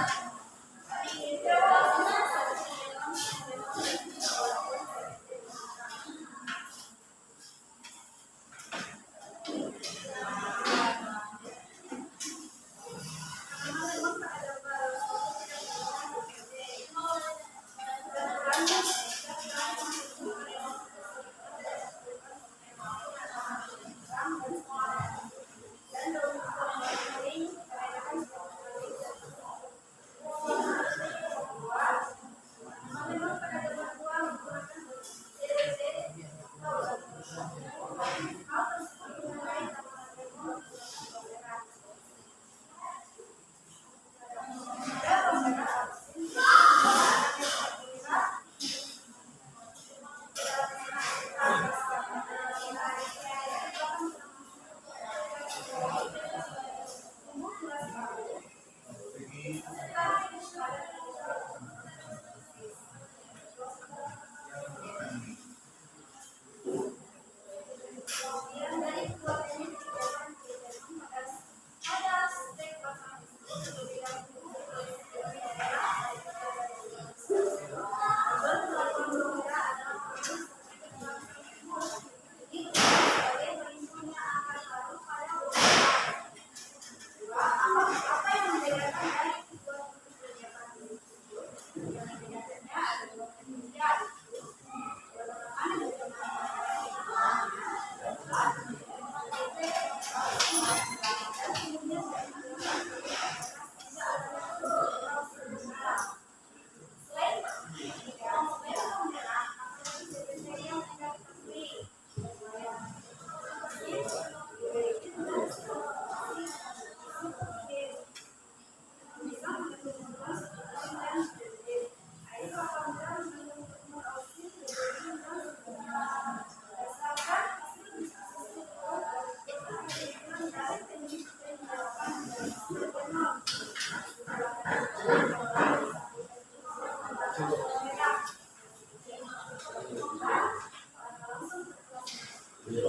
[SPEAKER 1] Baik,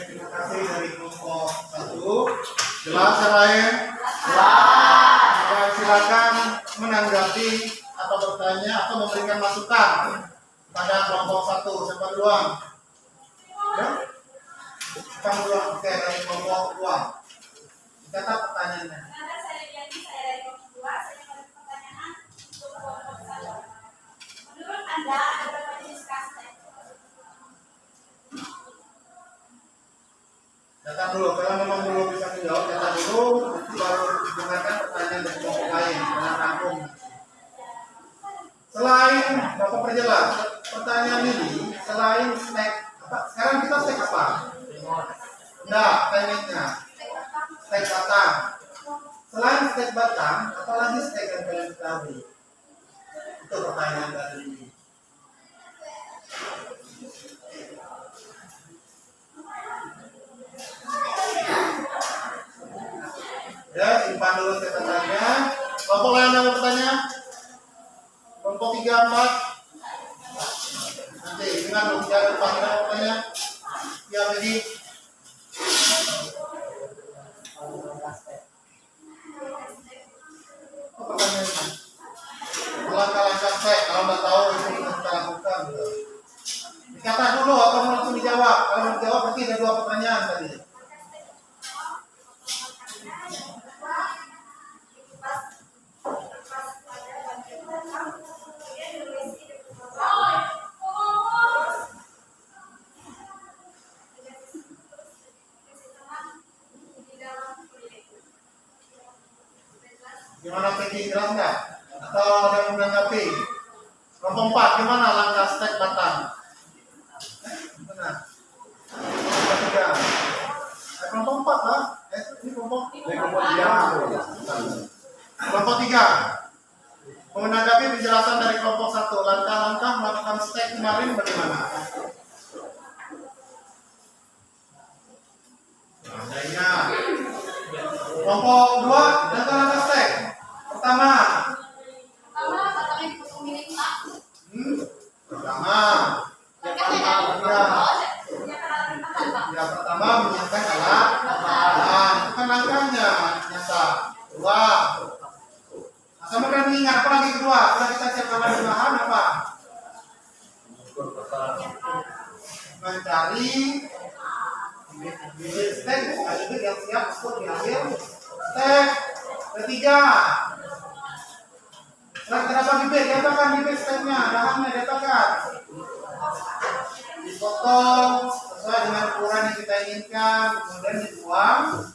[SPEAKER 1] terima kasih dari kelompok 1. Jelas yang lain? Jelas. Silakan menanggapi atau bertanya atau memberikan masukan pada kelompok 1. Siapa duluan? Ya? Siapa duluan? Oke, dari kelompok 2. Catat pertanyaannya.
[SPEAKER 3] Karena saya janji saya dari kelompok 2, saya mau pertanyaan untuk kelompok 1. Menurut Anda ada berapa jenis kastek?
[SPEAKER 1] Catat dulu, kalau memang belum bisa menjawab, catat dulu, baru dengarkan pertanyaan dari kelompok lain, dengan rangkum. Selain, Bapak perjelas, pertanyaan ini, selain stek, apa? Sekarang kita stek apa? Enggak, tekniknya. Stek batang. Selain stek batang, apalagi stek yang kalian ketahui? Itu pertanyaan dari ini. Ya, simpan dulu catatannya. Kelompok lain yang mau bertanya? Kelompok 3, 4. Nanti dengan ujian depan kita mau bertanya. Ya, Medi. Apa pertanyaannya? Langkah-langkah stek, kalau nggak tahu itu kita lakukan. Dicatat dulu atau mau langsung dijawab. Kalau mau dijawab berarti ada 2 pertanyaan tadi. Gimana Peggy, jelas nggak? Atau ada yang menanggapi? Kelompok 4, gimana langkah stek batang? Benar. Kelompok 3. Kelompok 4 lah. Ini kelompok 3. Kelompok 3. Menanggapi penjelasan dari kelompok 1, langkah-langkah melakukan stek kemarin bagaimana? Adanya. Kelompok 2, langkah-langkah stek. Pertama,
[SPEAKER 3] batangnya dipotong miring, Pak.
[SPEAKER 1] pertama, ya pertama menyiapkan alat bahan, itu kan langkahnya nyata. 2, sama kan mengingat apa lagi kedua? Setelah kita siapkan alat bahan apa? Mencari bibit stek, bibit yang siap untuk diambil stek. Ketiga, setelah kita dapat bibit, dapatkan bibit steknya, bahannya dapatkan, dipotong sesuai dengan ukuran yang kita inginkan, kemudian dibuang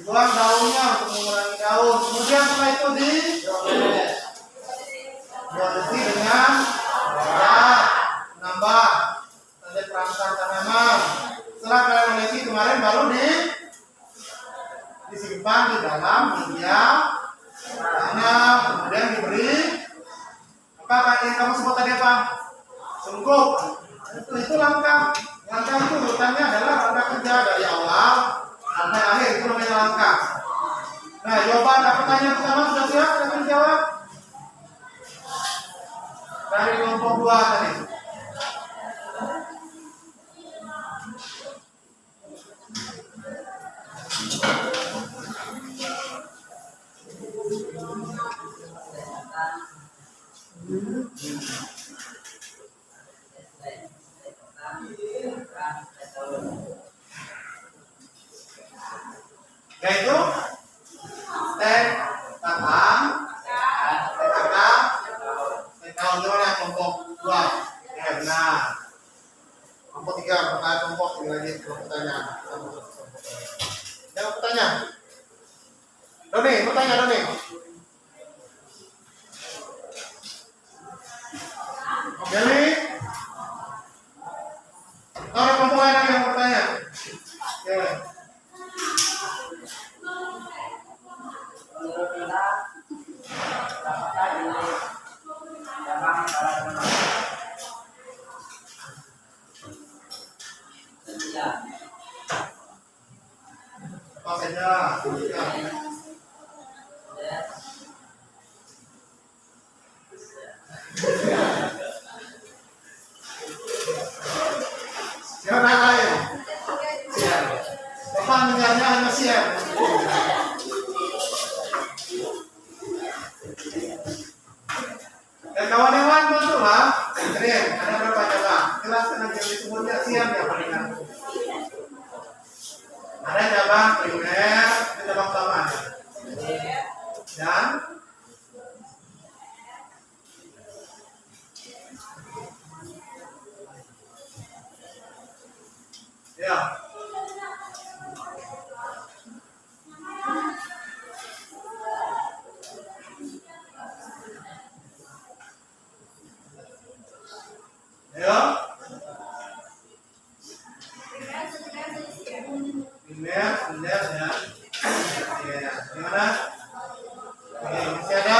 [SPEAKER 1] daunnya untuk mengurangi daun. Kemudian setelah itu diolesi dengan nambah tanda perangsang tanaman. Setelah kalian olesi kemarin baru disimpan di dalam media tanam, kemudian diberi apa yang kamu sebut tadi apa? Sungkup. Itu langkah itu urutannya adalah langkah kerja dari awal sampai akhir, itu namanya langkah. Nah, jawaban pertanyaan pertama sudah siap? Silakan jawab. Dari kelompok 2 tadi. Yaitu stek batang, stek akar, stek daun. Gimana kelompok 2? Ya benar. Kelompok 3 pertanyaan kelompok ini lagi pertanyaan. Yang bertanya, Doni, bertanya Doni. Jadi, ada kelompok lain yang bertanya. Oke. Siapa yang lain? Bapak dengarnya hanya siap. Kawan-kawan bantulah. Keren, ada berapa coba? Jelaskan aja disebutnya siap ya palingan. Ada cabang primer, ada cabang utama. Dan ya. Ya. Primer ya. Ya, gimana? Oke, masih ada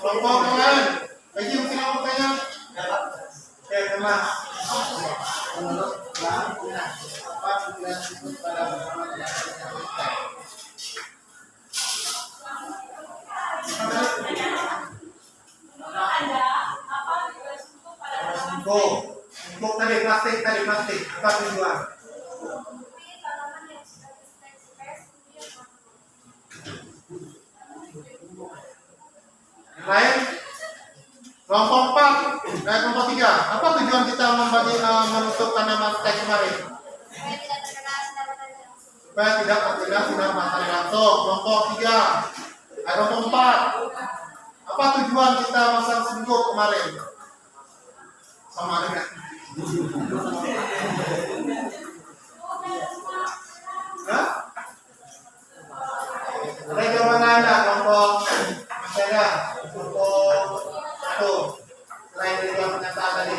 [SPEAKER 1] kelompok yang lain. Bagi mungkin mau tanya? Oke, teman. Menurut apa tujuan disebut pada bersama untuk tadi plastik. Apa tujuan? Yang lain? Kelompok 4 dan kelompok 3. Apa tujuan kita menutup tanaman teh kemarin? Supaya tidak terkena sinar matahari langsung. Kelompok 3. Kelompok 4. Apa tujuan kita masang singkup kemarin? Sama dengan Hah? Ada jawaban ada kelompok masih ada kelompok 1 selain dari yang pernyataan tadi.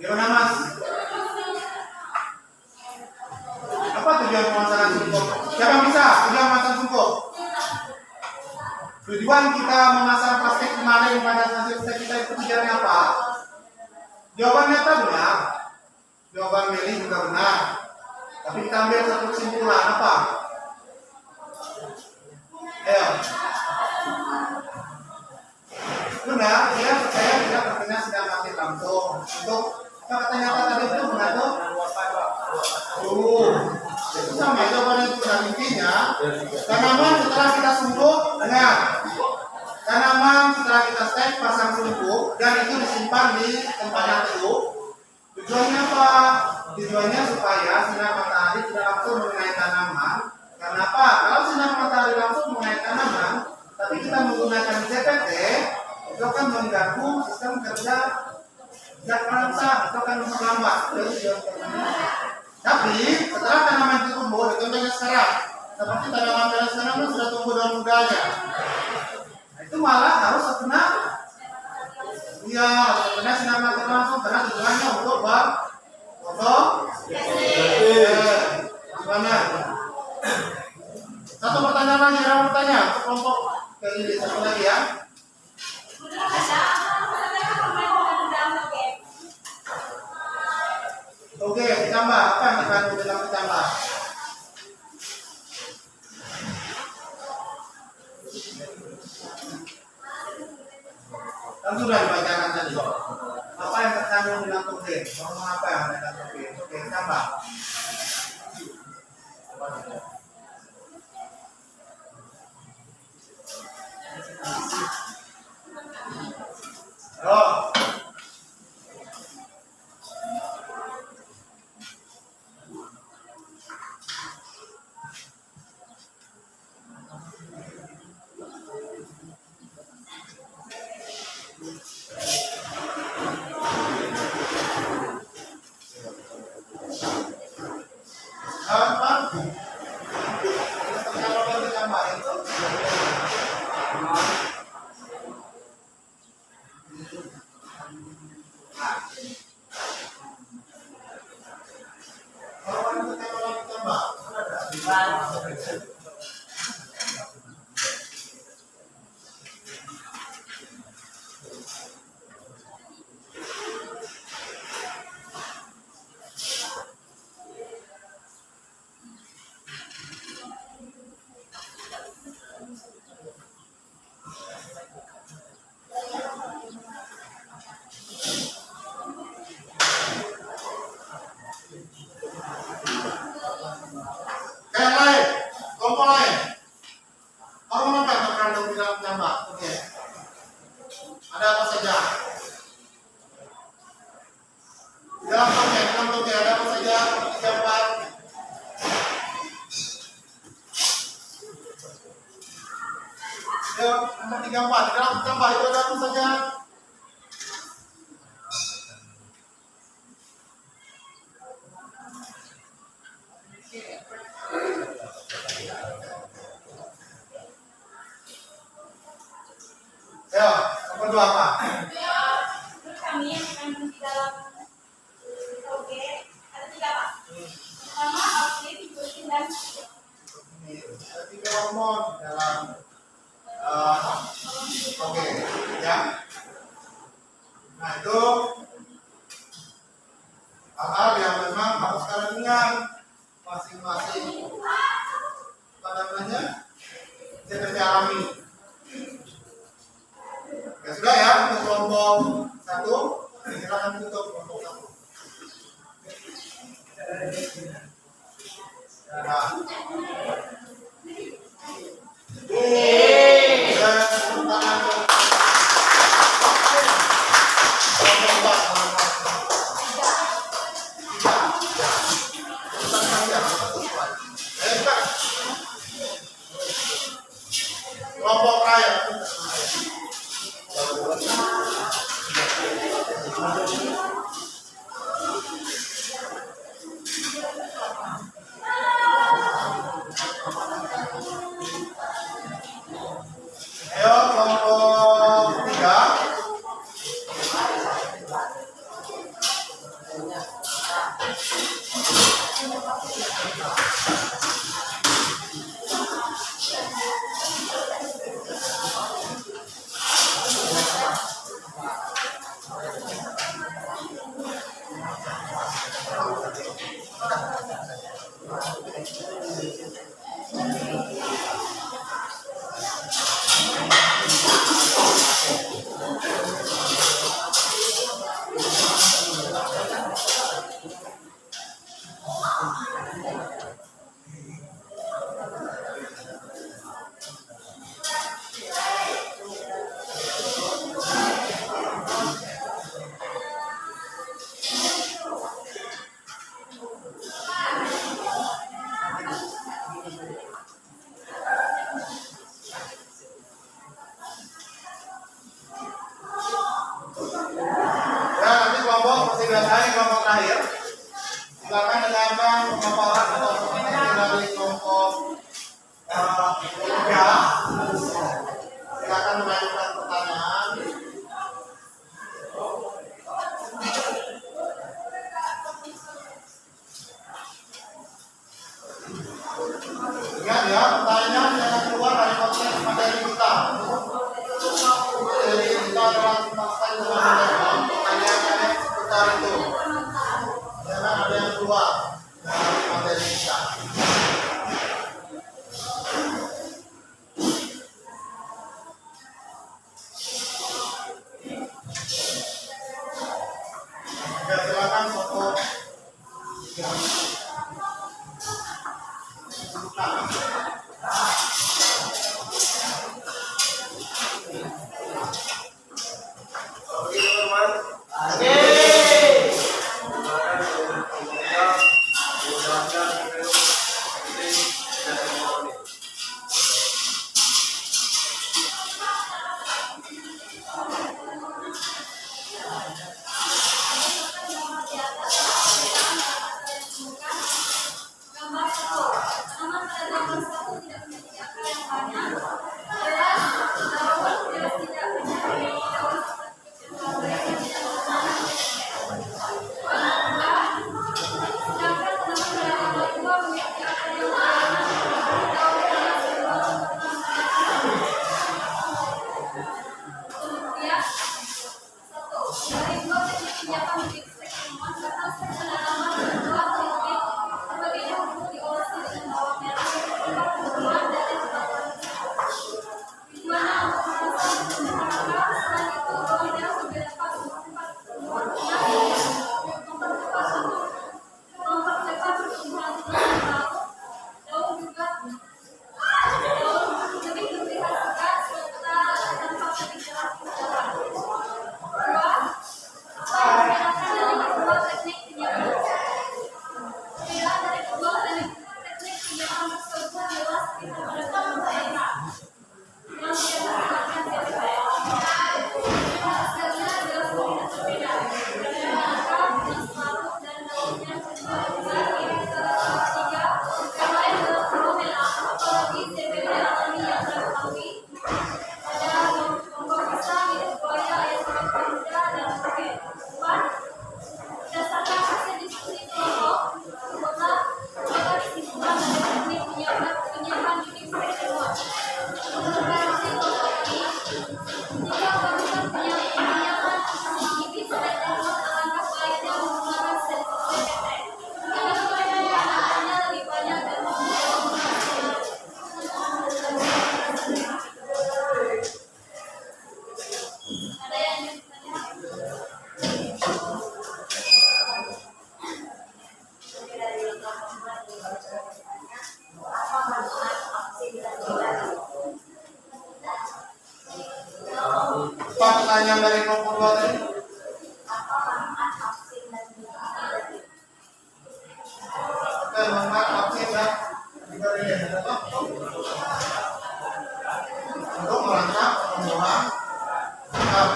[SPEAKER 1] Gimana Mas? Apa tujuan pemasangan sungkup? Siapa bisa? Tujuan memasang sungkup? Tujuan kita memasang plastik kemarin pada hasil tes kita itu tujuannya apa? Jawabannya tak benar. Jawaban Meli juga benar. Tapi kita ambil satu kesimpulan apa? Ayo. Benar, dia percaya tidak terkena sinar mati langsung. Untuk katanya apa tadi itu benar tuh? Itu sama jawaban itu dan intinya tanaman setelah kita sungkup, dengar. Tanaman setelah kita stek pasang sungkup dan itu disimpan di tempat yang teduh. Tujuannya apa? Tujuannya supaya sinar matahari tidak langsung mengenai tanaman. Karena apa? Kalau sinar matahari langsung mengenai tanaman, tapi kita menggunakan CPT, itu akan mengganggu sistem kerja zat perangsang, itu akan menghambat. Tapi setelah tanaman itu tumbuh, contohnya sekarang, seperti tanaman yang sekarang itu sudah tumbuh daun mudanya, itu malah harus terkena, iya, terkena sinar matahari langsung karena tujuannya untuk foto. Gimana? Satu pertanyaan lagi, ada yang bertanya untuk kelompok ini satu lagi ya. Oke, ditambah apa yang terkandung dalam ditambah? Kan sudah dibacakan tadi. Apa yang terkandung dalam tugen? Ngomong apa yang ada dalam tugen? Oke, ditambah. Oh. Kelompok lain. Hormon apa yang terkandung di dalam jambat? Oke. Ada apa saja? Di dalam toge ada apa saja? Jambat. Ya, nomor 34. Di dalam jambat itu ada apa saja? Ya, nomor 2 apa?
[SPEAKER 3] Kami yang mengandung di dalam toge ada 3 Pak. Pertama, auxin, gluten, dan
[SPEAKER 1] Ini ada 3 hormon di dalam oke, ya. Nah itu hal-hal yang memang harus kalian ingat masing-masing apa namanya CPP alami. Ya sudah ya untuk kelompok 1 silakan tutup kelompok 1. Nah. Kelompok kaya. Ayo kelompok 3. Masih biasanya kelompok terakhir. Silakan dengarkan pemaparan atau pemaparan dari kelompok 3. Silakan mengajukan pertanyaan. Ingat ya, pertanyaan jangan keluar dari konteks materi kita. Jadi kita adalah tentang dengan pertanyaan seputar itu. Jangan ada yang keluar dari materi kita. Ya, silakan foto.
[SPEAKER 3] gambar 1. Nama pada gambar
[SPEAKER 1] pertanyaan dari kelompok 2 tadi? Oke, manfaat vaksin dan diberi untuk merangsang pertumbuhan saraf.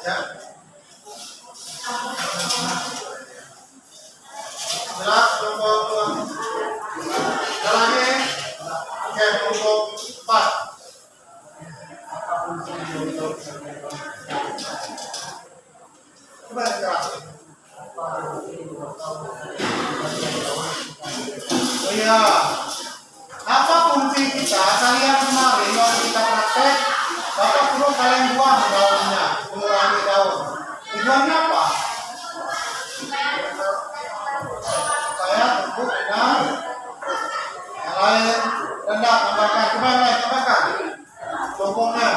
[SPEAKER 1] Ya. Jelas kelompok 2. Ada lagi? Oke, kelompok 4. Coba dijelasin. Oh iya, apa kunci kita? Kalian kemarin waktu kita praktek, Bapak suruh kalian buang daunnya, mengurangi daun. Tujuannya apa? Supaya tumbuh dengan yang lain rendah, tambahkan. Tambahkan. Pokoknya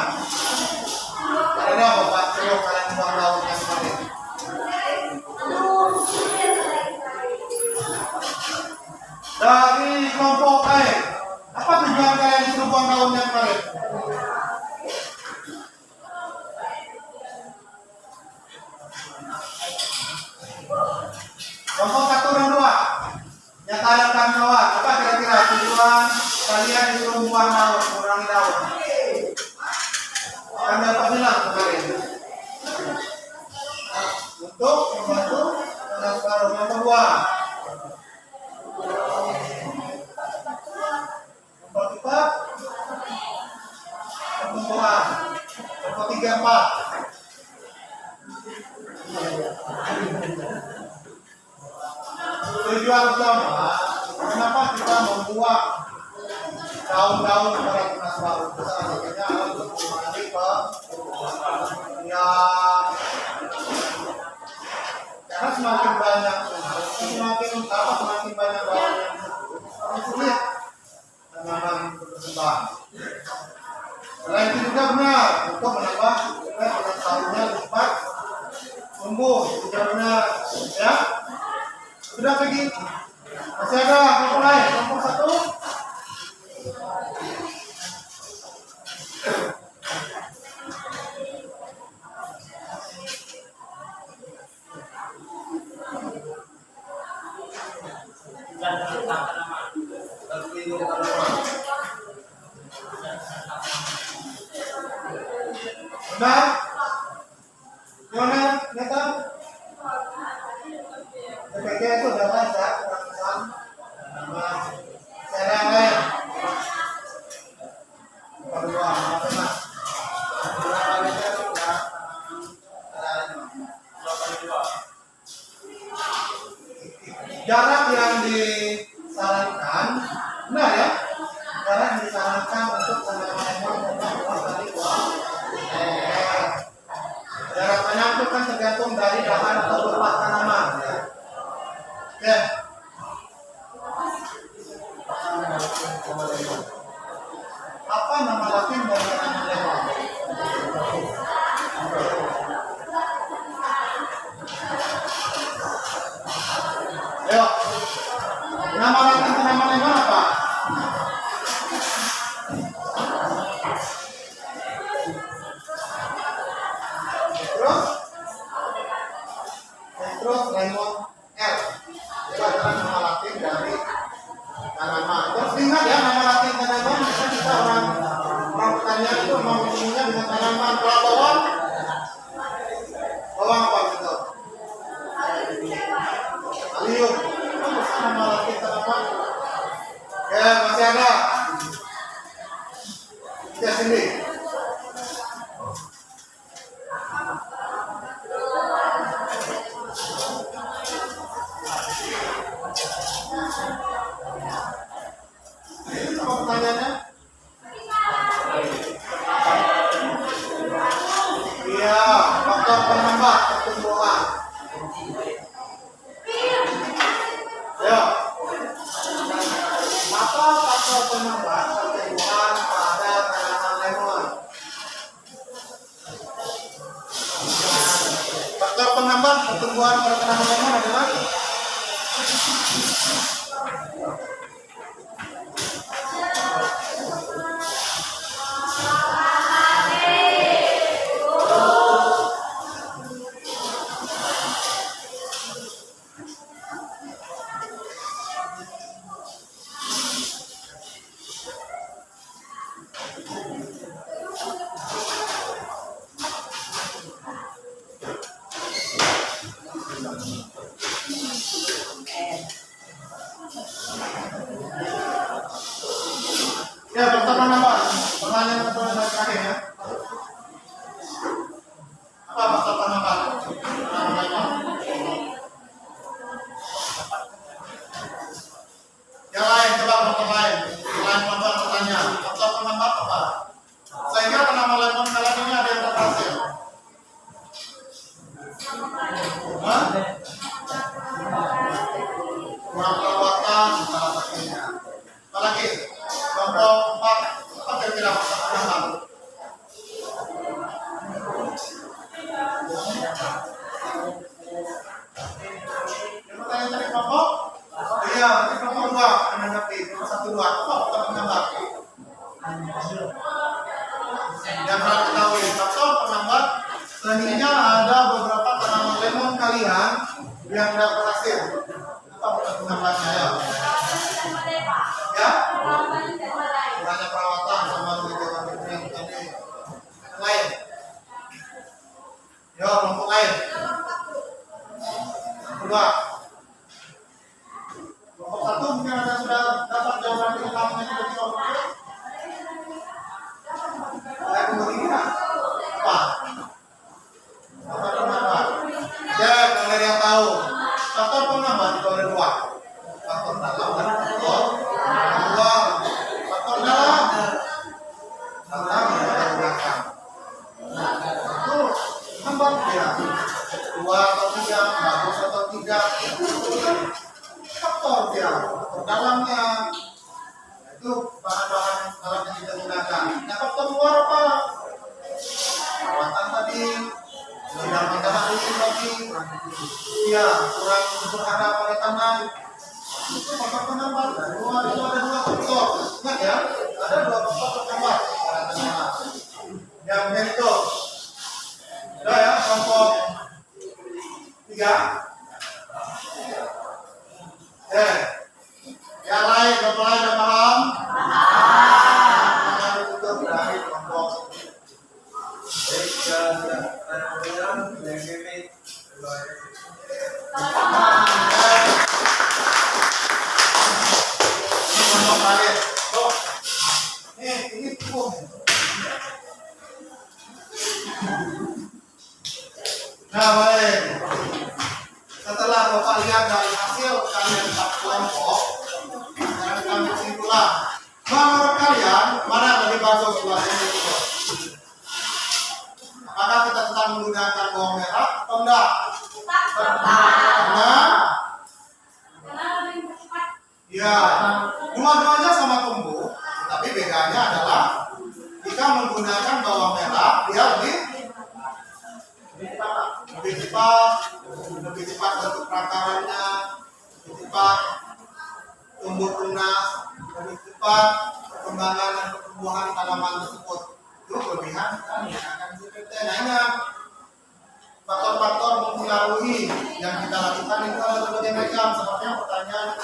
[SPEAKER 1] ada Bapak suruh kalian buang daunnya kemarin. Dari kelompok apa tujuan kalian disuruh buang daunnya kemarin? Kelompok 1 dan 2. Nyatakan kawan-kawan, apa kira-kira tujuan kalian disuruh buang daun, mengurangi daun? Kami apa bilang kemarin? Untuk membantu penangkaran yang kedua. Mempercepat pertumbuhan. Nomor 3, 4. Tujuan utama, kenapa kita membuat daun-daun pada tunas baru? Salah satunya untuk mengurangi karena semakin banyak semakin banyak daun yang sulit tanaman berkembang. Selain itu juga benar untuk menambah satunya cepat tumbuh, juga benar ya. Sudah pergi. Masih ada kelompok lain, kelompok 1. Benar? Gimana? Nyata? PPK itu udah banyak ratusan cara yang lain. Kedua, apa? Jarak yang disarankan, benar ya? Jarak yang disarankan untuk tanaman tadi jarak tanam itu kan tergantung dari dahan atau berat tanaman. Ya. Apa nama latin dari tanaman lemon? Ayo. Nama latin tanaman lemon apa? Terus lemon L. Itu adalah nama latin dari tanaman. Terus ingat ya, nama latin tanaman kita orang pertanian itu memang umumnya dengan tanaman. Kalau bawang apa gitu? Alium. Itu nama latin tanaman. Ya masih ada. Kita sini. Pertanyaannya? Iya, faktor penambah pertumbuhan. Ya. Apa faktor penambah pertumbuhan pada tanaman lemon? Faktor penambah pertumbuhan pada tanaman lemon adalah Ya, Dokter Penambah. Pertanyaan terakhir ya. Apa Dokter Penambah? Yang lain, coba dokter lain. Selain penambah pertanyaan. Dokter Penambah apa? Saya kira penambah lemon kalian ini ada yang berhasil. Hah? Kurang perawatan salah satunya. Apalagi kelompok 4 apa kira-kira penambah? Yang pertanyaan dari kelompok? Iya, nanti kelompok 2 menanggapi. Kelompok 1, 2 apa penambah? Yang pernah ketahui faktor penambah selanjutnya ada beberapa tanaman lemon kalian yang tidak berhasil. Apa penambahnya ya? Ya? Kurangnya perawatan sama dengan yang tadi. Yang lain? Yo, kelompok lain. Kedua. Kelompok 1 mungkin ada sudah dapat jawaban utamanya dari kelompok 2. Kelompok 3. Apa? Faktor penambah. Ya, kalian yang tahu. Faktor penambah itu ada 2. Faktor dalam dan faktor luar. Faktor dalam. Dalam dan belakang. Itu hambat ya. 2 atau 3, bagus atau tidak. Faktor dia. Faktor dalamnya. Itu bahan-bahan alat yang kita gunakan. Nah, faktor luar apa? Perawatan tadi, tidak matahari tadi, ya kurang berhara pada tanah. Itu faktor penambah. Luar itu ada 2 faktor. Ingat ya, ada 2 faktor penambah pada tanah. Yang itu, sudah ya, kelompok 3. Yang lain, kelompok lain sudah paham? Paham. Tutup dari kelompok. Kelompok terakhir. Tuh. Ini tuh. Nah, baik. Setelah Bapak lihat dari hasil kalian 4 kelompok, saya akan kesimpulan. Menurut kalian, mana yang lebih bagus buatnya itu? Apakah kita tetap menggunakan bawang merah atau enggak? Karena ya, dua-duanya sama tumbuh, tapi bedanya adalah jika menggunakan bawang merah, dia lebih cepat bentuk perakarannya, lebih cepat tumbuh tunas, lebih cepat perkembangan dan pertumbuhan tanaman tersebut. Itu kelebihan menggunakan CPT. Nah, ingat faktor-faktor mempengaruhi yang kita lakukan itu ada berbagai macam. Seperti yang pertanyaan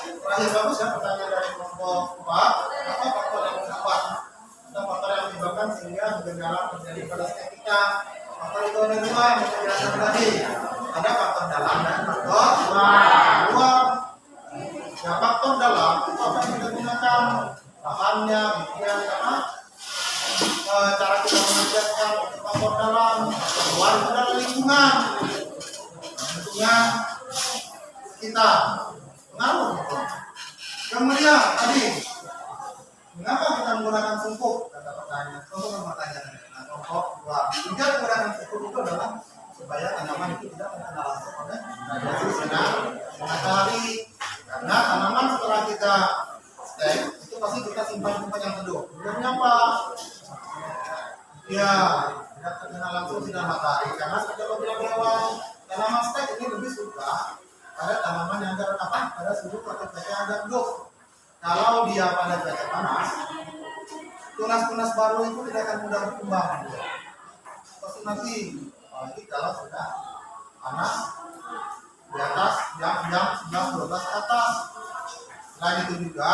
[SPEAKER 1] terakhir bagus ya, pertanyaan dari kelompok 4. Apa faktor yang menghambat? Ada faktor yang menyebabkan sehingga kegagalan terjadi pada setiap kita. Faktor itu ada 2 yang saya jelaskan tadi. Ada faktor dalam dan faktor luar. Nah, faktor dalam itu apa yang kita gunakan? Bahannya, bijian, karena cara kita mengerjakan untuk faktor dalam. Luar itu adalah lingkungan kita pengaruh. Kemudian tadi, mengapa kita menggunakan sungkup? Kata pertanyaan, nah, kelompok 2. Tujuan menggunakan sungkup itu adalah supaya tanaman itu tidak terkena langsung oleh radiasi sinar matahari. Karena tanaman setelah kita stem itu pasti kita simpan yang teduh. Tujuannya apa? Ya, tidak terkena langsung sinar matahari. Karena seperti yang bilang di awal, tanaman stem ini lebih suka pada tanaman yang ada apa? Pada suhu cuaca yang agak teduh. Kalau dia pada cuaca panas, tunas-tunas baru itu tidak akan mudah berkembang. Pasti nanti, apalagi kalau sudah panas di atas jam 11-12 ke atas. Selain itu juga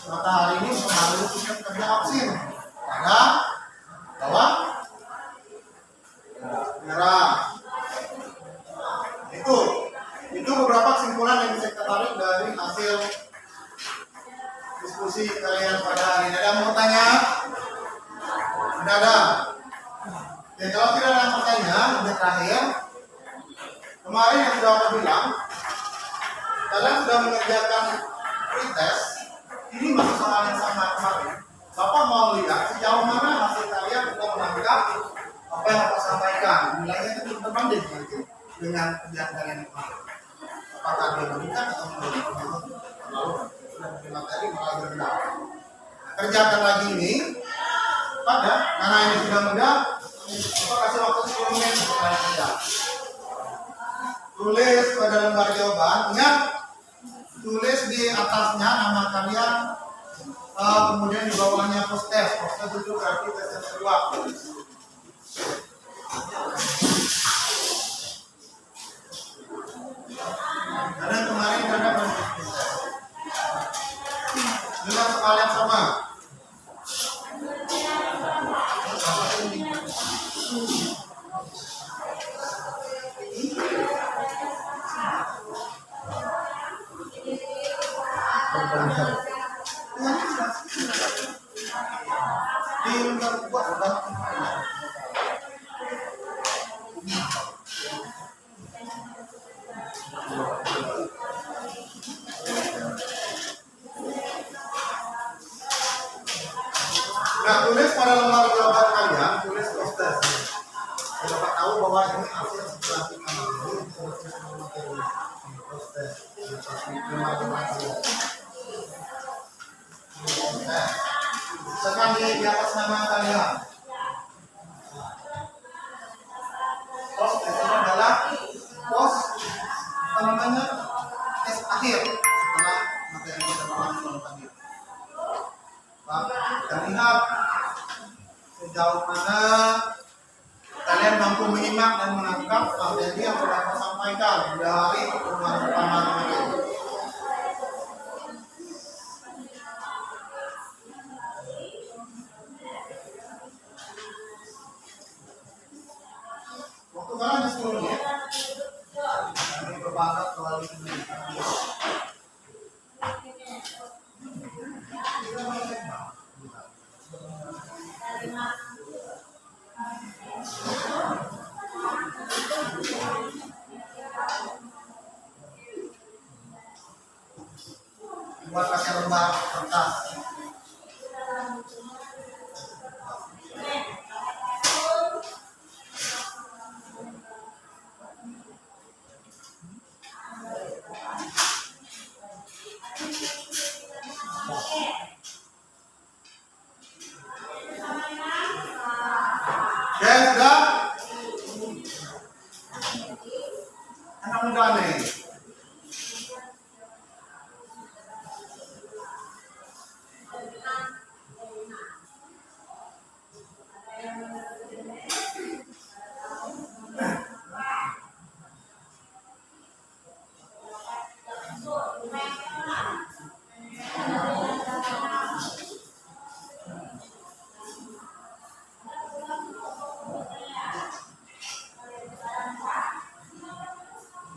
[SPEAKER 1] matahari ini mempengaruhi sistem kerja oksin pada bawah merah. Itu beberapa kesimpulan yang bisa kita tarik dari hasil diskusi kalian kalian pada hari ini. Ada yang mau tanya? Ada. Ya, kalau tidak ada yang mau tanya, yang terakhir, kemarin yang sudah aku bilang, kalian sudah mengerjakan pretest. Ini masih soal yang sama kemarin. Bapak mau lihat sejauh mana hasil kalian sudah menangkap apa yang Bapak sampaikan. Nilainya itu berbanding nanti dengan kerjaan kalian yang kemarin. Apakah dia meningkat atau menurun? Lalu sudah beri materi malah berendah. Kerjakan lagi ini pada karena ini sudah mudah. Bapak kasih waktu 10 menit untuk kalian kerja. Tulis pada lembar jawaban. Ingat, tulis di atasnya nama kalian, kemudian di bawahnya post test. Post test itu berarti tes yang kedua. Karena kemarin ada proses tes. Dengan soal yang sama. Di lembar kedua ada. Nah, tulis pada lembar jawaban kalian, tulis proses. Dapat tahu bahwa ini hasil setelah kita mengambil proses materi proses lembar jawaban kalian. Misalkan di atas nama kalian. Pos tesnya adalah pos apa namanya tes akhir setelah materi kita langsung tadi. Dan lihat sejauh mana kalian mampu menyimak dan menangkap materi yang sudah saya sampaikan dari pertemuan pertama kemarin. Waktu kalian hanya 10 menit. Kami berbakat melalui komunikasi. Buat pakai lembar kertas. Oke, sudah? Anak muda nih.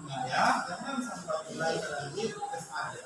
[SPEAKER 1] Nah ya, jangan sampai mulai lagi tes akhir.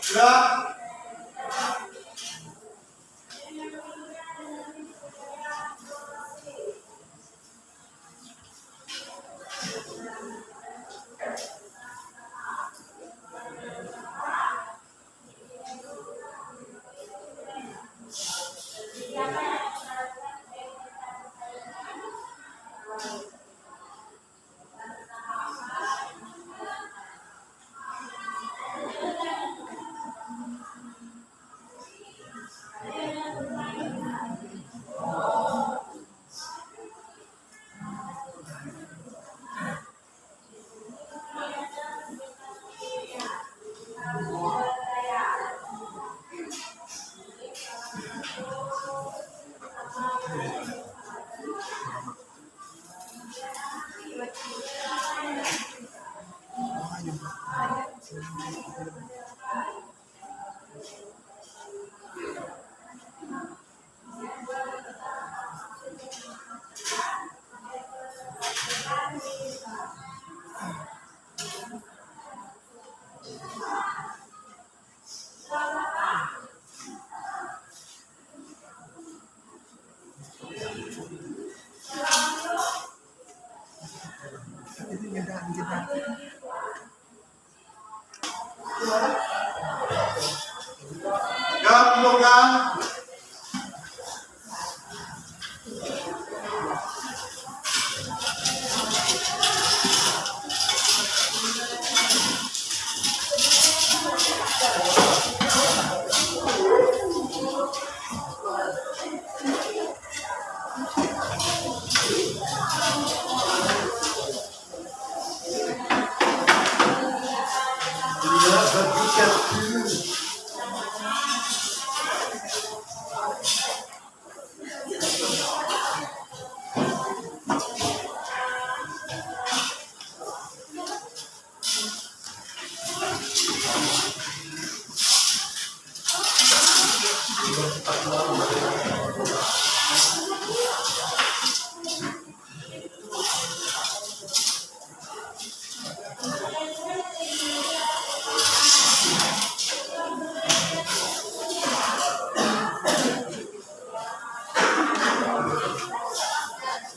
[SPEAKER 1] Sudah? Gabungan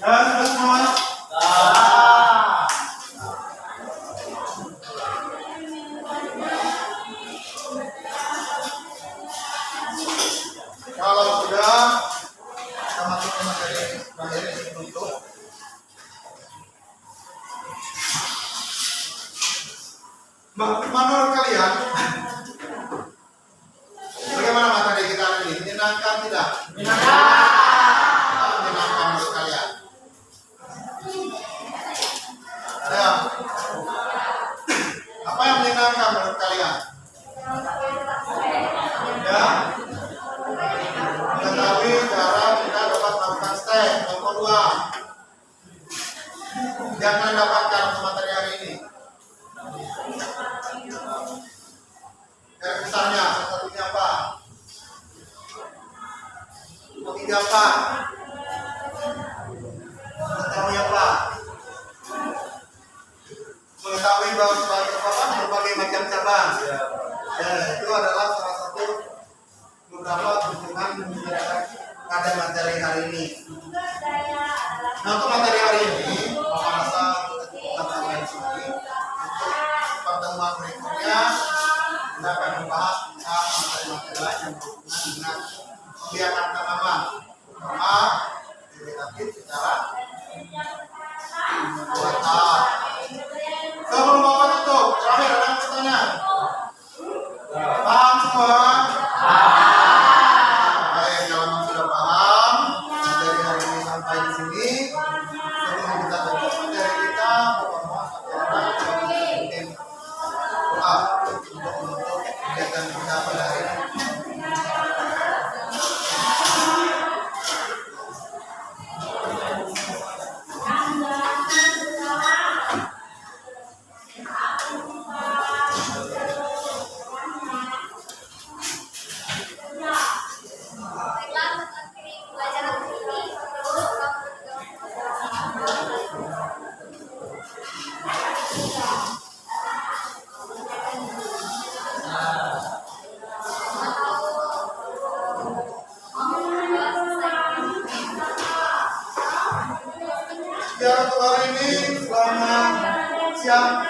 [SPEAKER 1] dan semua. Kalau sudah kita masuk ke materi terakhir yang penutup. Menurut kalian, bagaimana materi kita hari ini? Menyenangkan tidak? Menyenangkan menurut kalian? Ya. Apa yang menyenangkan menurut kalian? Ya. Mengetahui cara kita dapat melakukan step. Nomor 2 yang mendapatkan materi hari ini. Kayak misalnya salah satunya apa? Ketiga apa? Mengetahui apa? Mengetahui bahwa berbagai macam cabang. Ya, itu adalah salah satu beberapa dukungan pada materi hari ini. Nah, untuk materi hari ini, Bapak rasa kita akan di sini. Untuk pertemuan berikutnya, kita akan membahas tentang materi-materi yang berhubungan dengan kegiatan tanaman, terutama vegetatif secara buatan. Sebelum Bapak tutup, terakhir ada yang bertanya. Paham semua? Baik, kalau memang sudah paham, materi hari ini sampai di sini. Sebelum kita tutup materi kita, Bapak mohon satu orang yang mungkin doa untuk menutup kegiatan kita pada hari ini. Sekian untuk hari ini, selamat siang.